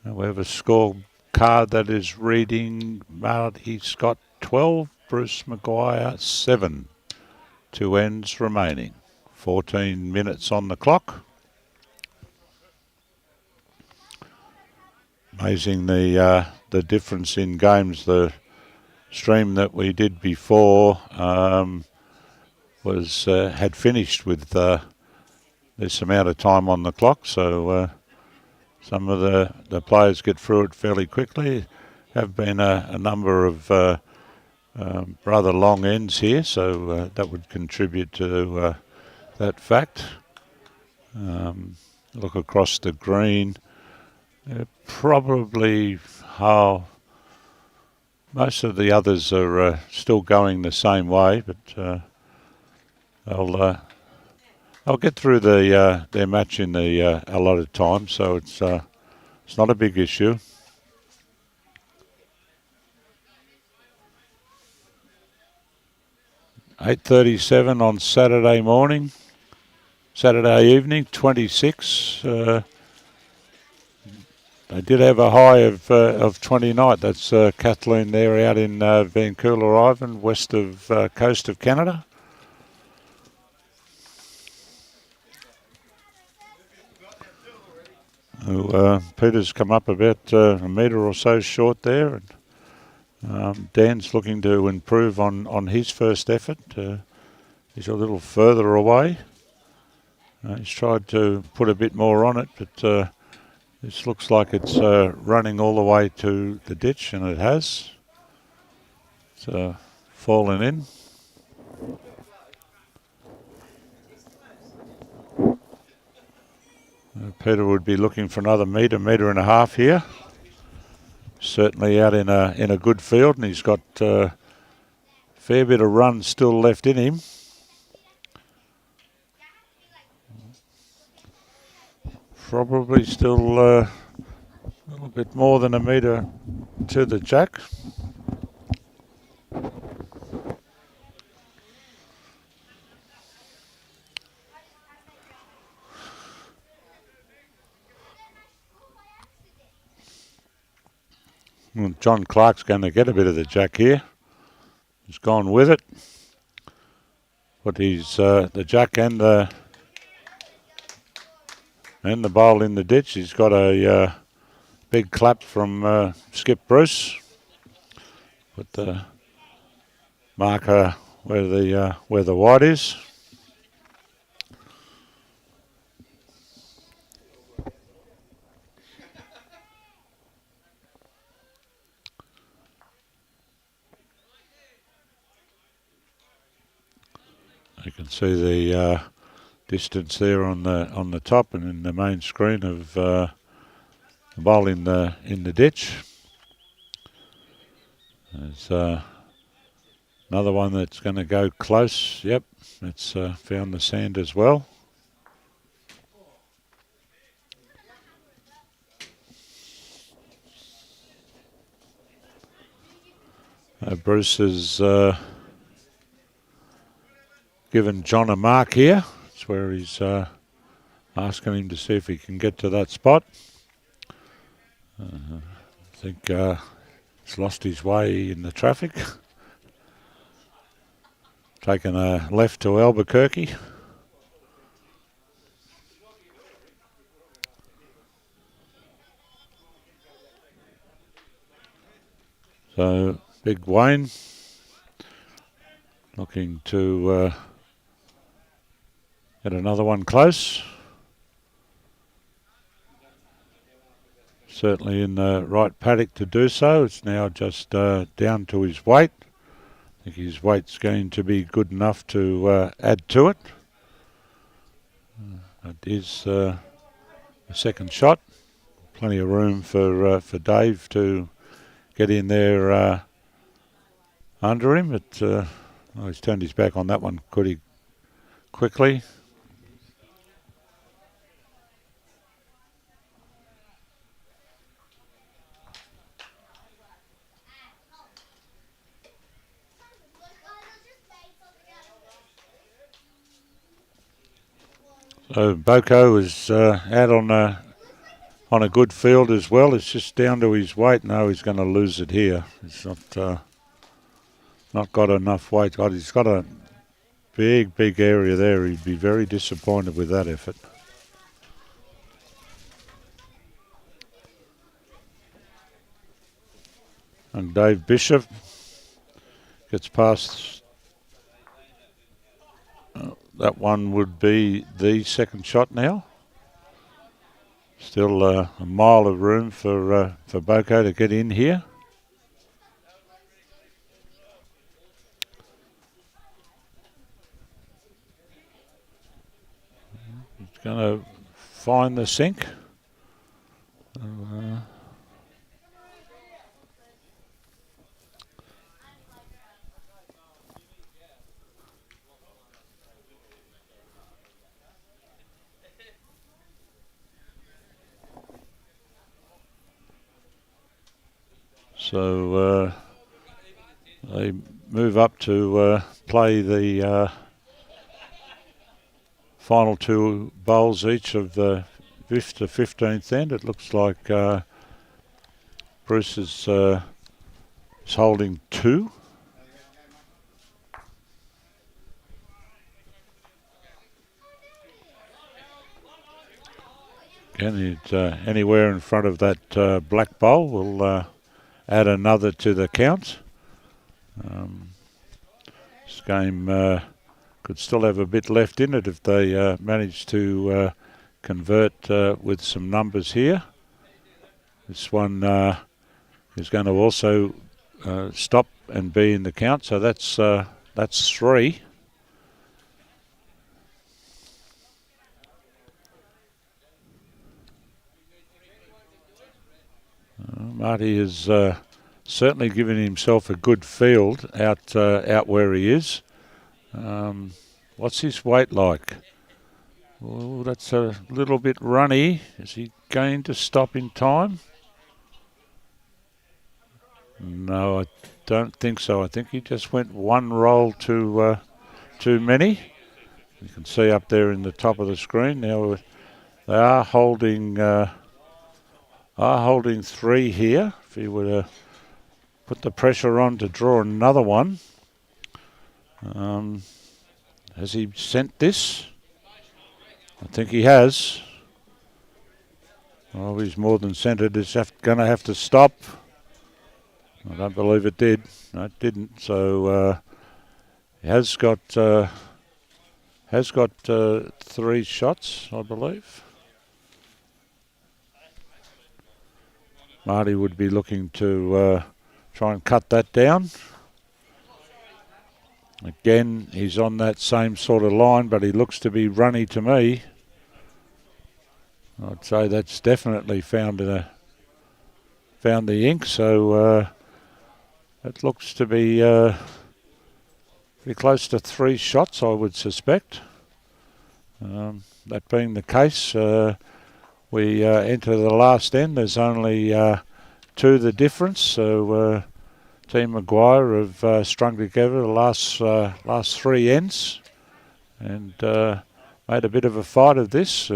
And we have a score card that is reading Marty Scott 12, Bruce McGuire 7. 2 ends remaining. 14 minutes on the clock. Amazing the difference in games. The stream that we did before was had finished with this amount of time on the clock, so some of the players get through it fairly quickly. Have been a number of rather long ends here, so that would contribute to that fact. Look across the green, probably how most of the others are still going the same way, but I'll get through their match in the allotted time, so it's not a big issue. $8:37 on Saturday evening, 26. They did have a high of 29. That's Kathleen there out in Vancouver Island, west of coast of Canada. Peter's come up about a metre or so short there. Dan's looking to improve on his first effort. He's a little further away. He's tried to put a bit more on it, but this looks like it's running all the way to the ditch, and it has. It's fallen in. Peter would be looking for another metre and a half here. Certainly out in a good field, and he's got a fair bit of run still left in him. Probably still a little bit more than a metre to the jack. Well, John Clarke's going to get a bit of the jack here. He's gone with it. But he's the jack and the bowl in the ditch. He's got a big clap from Skip Bruce. Put the marker where the white is. You can see the distance there on the top and in the main screen of the bowl in the ditch. There's another one that's going to go close. Yep, it's found the sand as well. Bruce has given John a mark here. That's where he's asking him to see if he can get to that spot. I think he's lost his way in the traffic. Taken a left to Albuquerque. So Big Wayne looking to get another one close. Certainly in the right paddock to do so. It's now just down to his weight. I think his weight's going to be good enough to add to it. It is a second shot. Plenty of room for Dave to get in there under him. But he's turned his back on that one pretty quickly. So Boko is out on a good field as well. It's just down to his weight. No, he's going to lose it here. He's not got enough weight. He's got a big area there. He'd be very disappointed with that effort. And Dave Bishop gets past. That one would be the second shot now. Still a mile of room for Boko to get in here. He's going to find the sink. So they move up to play the final two bowls each of the 5th to 15th end. It looks like Bruce is holding 2. Again, anywhere in front of that black bowl will add another to the count. This game could still have a bit left in it if they manage to convert with some numbers here. This one is going to also stop and be in the count, so that's 3. Marty has certainly given himself a good field out where he is. What's his weight like? Oh, that's a little bit runny. Is he going to stop in time? No, I don't think so. I think he just went one roll too many. You can see up there in the top of the screen now they are holding 3 here. If he were to put the pressure on to draw another one. Has he sent this? I think he has. Oh, he's more than sent it. It's going to have to stop. I don't believe it did. No, it didn't. So he has got 3 shots, I believe. Marty would be looking to try and cut that down. Again, he's on that same sort of line, but he looks to be runny to me. I'd say that's definitely found the ink, so it looks to be pretty close to 3 shots, I would suspect. That being the case, we enter the last end. There's only 2 the difference, so Team McGuire have strung together the last 3 ends and made a bit of a fight of this.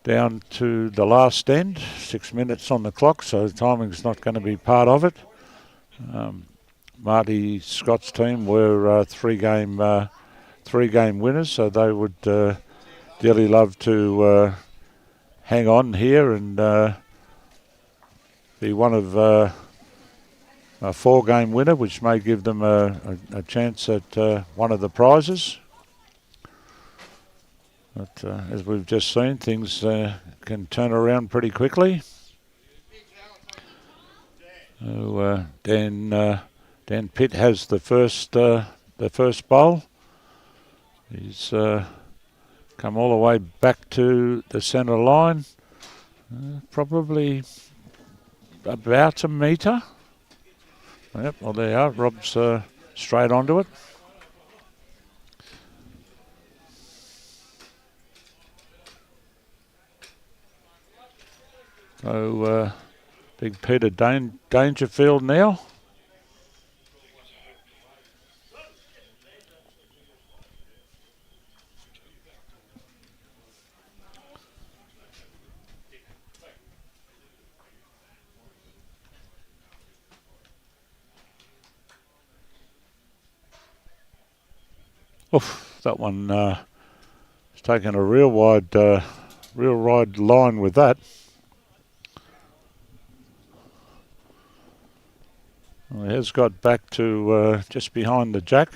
Down to the last end, 6 minutes on the clock, so the timing's not going to be part of it. Marty Scott's team were 3-game winners, so they would dearly love to hang on here and be one of a 4-game winner, which may give them a chance at one of the prizes. But as we've just seen, things can turn around pretty quickly. So, Dan Pitt has the first bowl. He's come all the way back to the centre line, probably about a metre. Yep, well there you are. Rob's straight onto it. So big Peter Dangerfield now. Oof, that one has taken a real wide line with that. Well, he has got back to just behind the jack.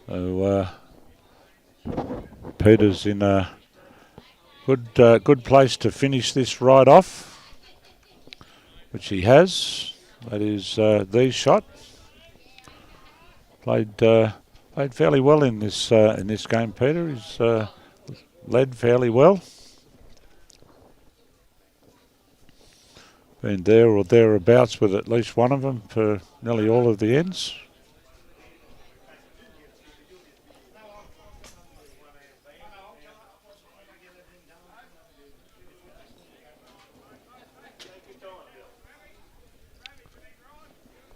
So Peter's in a good place to finish this right off, which he has. That is the shot. Played fairly well in this game, Peter. He's led fairly well. Been there or thereabouts with at least one of them for nearly all of the ends.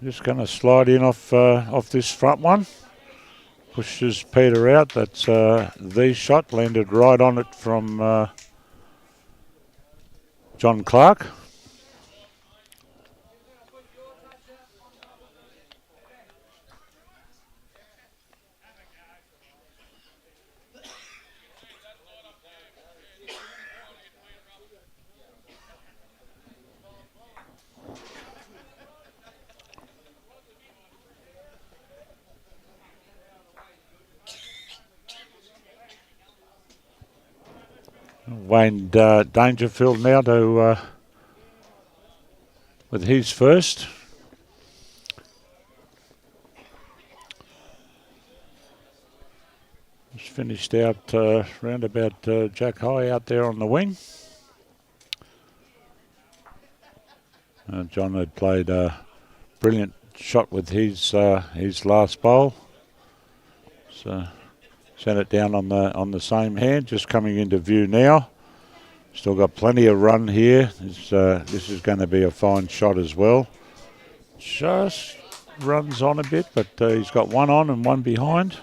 Just going to slide in off this front one. Pushes Peter out. That's the shot. Landed right on it from John Clarke. Wayne Dangerfield now to with his first. Just finished out round about Jack High out there on the wing. John had played a brilliant shot with his last bowl. So sent it down on the same hand, just coming into view now. Still got plenty of run here. This is going to be a fine shot as well. Just runs on a bit, but he's got one on and one behind.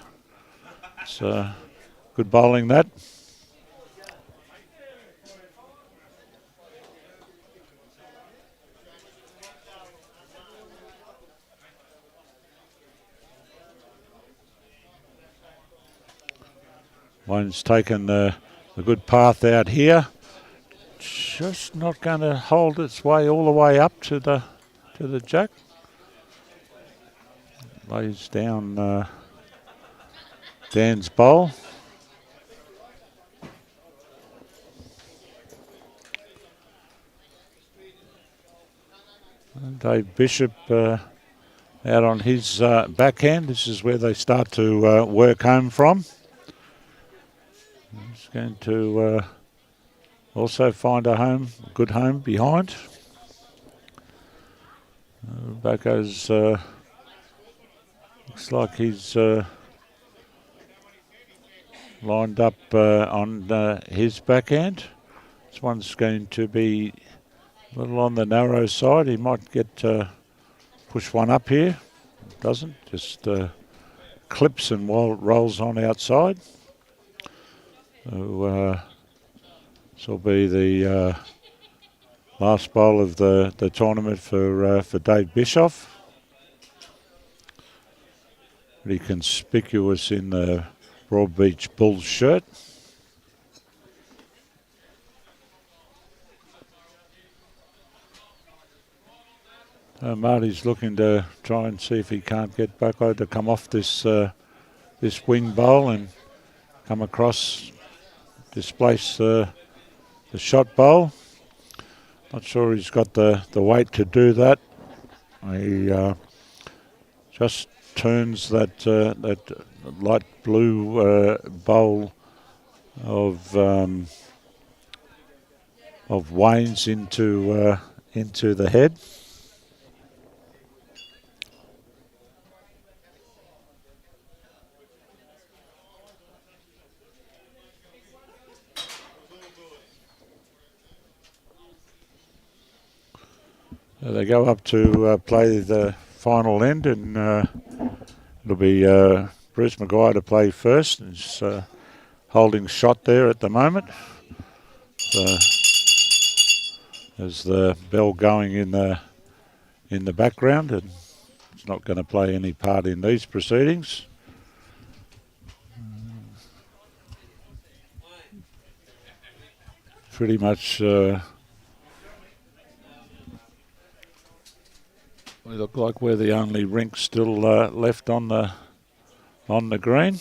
It's good bowling that. One's taken the good path out here. Just not going to hold its way all the way up to the jack. Lays down Dan's bowl. And Dave Bishop out on his backhand. This is where they start to work home from. He's going to also find a good home behind. Boko's looks like he's lined up on his backhand. This one's going to be a little on the narrow side. He might get push one up here. Doesn't, just clips and rolls on outside. So this will be the last bowl of the tournament for Dave Bischoff. Pretty conspicuous in the Broadbeach Bulls shirt. Marty's looking to try and see if he can't get Boko to come off this wing bowl and come across, displace the shot bowl. Not sure he's got the weight to do that. He just turns that light blue bowl of Wayne's into the head. They go up to play the final end, and it'll be Bruce McGuire to play first. He's holding shot there at the moment. There's the bell going in the background, and it's not going to play any part in these proceedings. Pretty much. We look like we're the only rink still left on the green.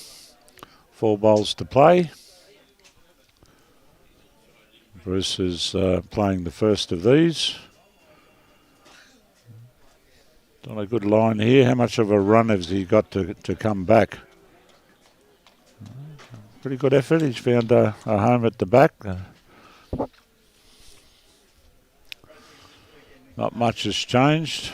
4 bowls to play. Bruce is playing the first of these. Done a good line here. How much of a run has he got to come back? Pretty good effort. He's found a home at the back. Not much has changed.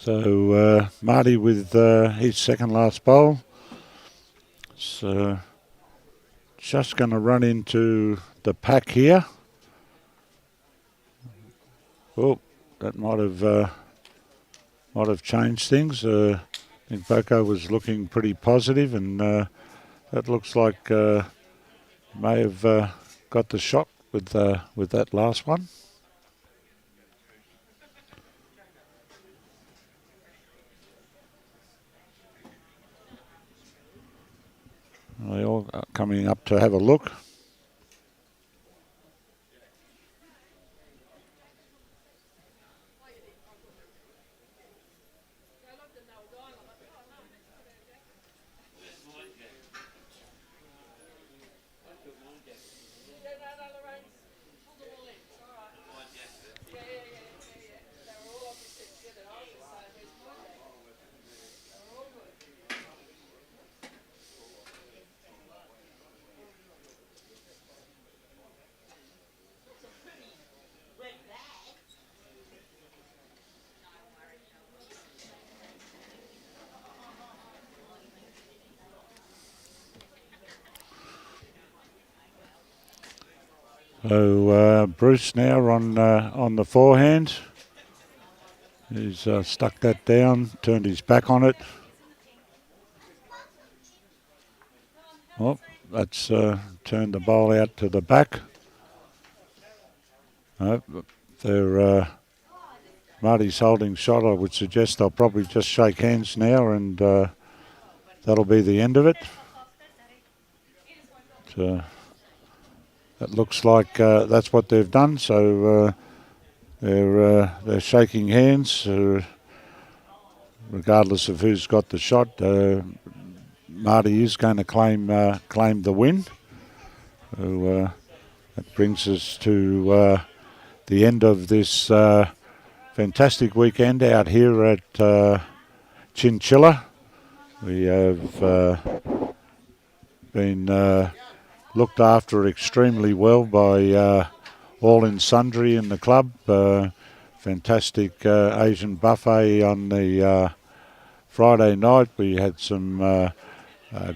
So Marty with his second last bowl. So just going to run into the pack here. Oh, that might have changed things. I think Boko was looking pretty positive, and that looks like may have got the shot with that last one. They all are coming up to have a look. So Bruce now on the forehand. He's stuck that down, turned his back on it. Oh, that's turned the ball out to the back. They're Marty's holding shot. I would suggest they'll probably just shake hands now, and that'll be the end of it. So it looks like that's what they've done. So they're shaking hands, regardless of who's got the shot. Marty is going to claim the win. So that brings us to the end of this fantastic weekend out here at Chinchilla. We have been looked after extremely well by all in sundry in the club. Fantastic Asian buffet on the Friday night. We had some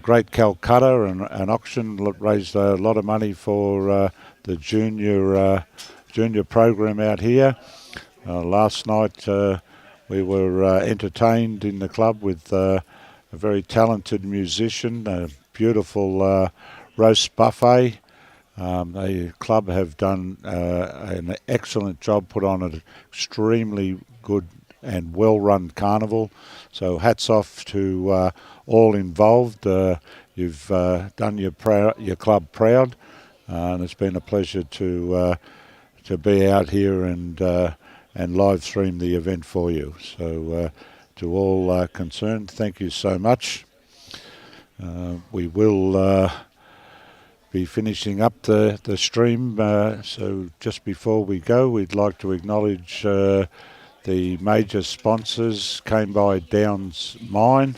great Calcutta and an auction that raised a lot of money for the junior program out here. Last night we were entertained in the club with a very talented musician, a beautiful roast buffet. The club have done an excellent job, put on an extremely good and well-run carnival. So hats off to all involved. You've done your club proud, and it's been a pleasure to be out here and live stream the event for you. So to all concerned, thank you so much. We will be finishing up the stream. So just before we go, we'd like to acknowledge the major sponsors, Came by Downs Mine,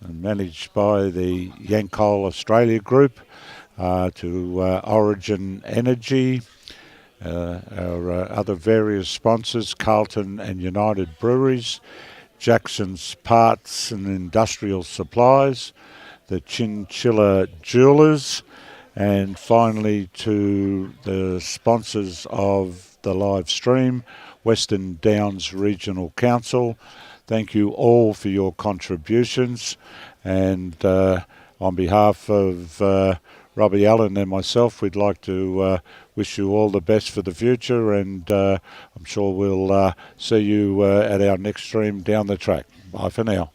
managed by the Yancoal Australia Group, to Origin Energy, our other various sponsors, Carlton and United Breweries, Jackson's Parts and Industrial Supplies, the Chinchilla Jewelers, and finally to the sponsors of the live stream, Western Downs Regional Council. Thank you all for your contributions, and on behalf of Robbie Allen and myself, we'd like to wish you all the best for the future, and I'm sure we'll see you at our next stream down the track. Bye for now.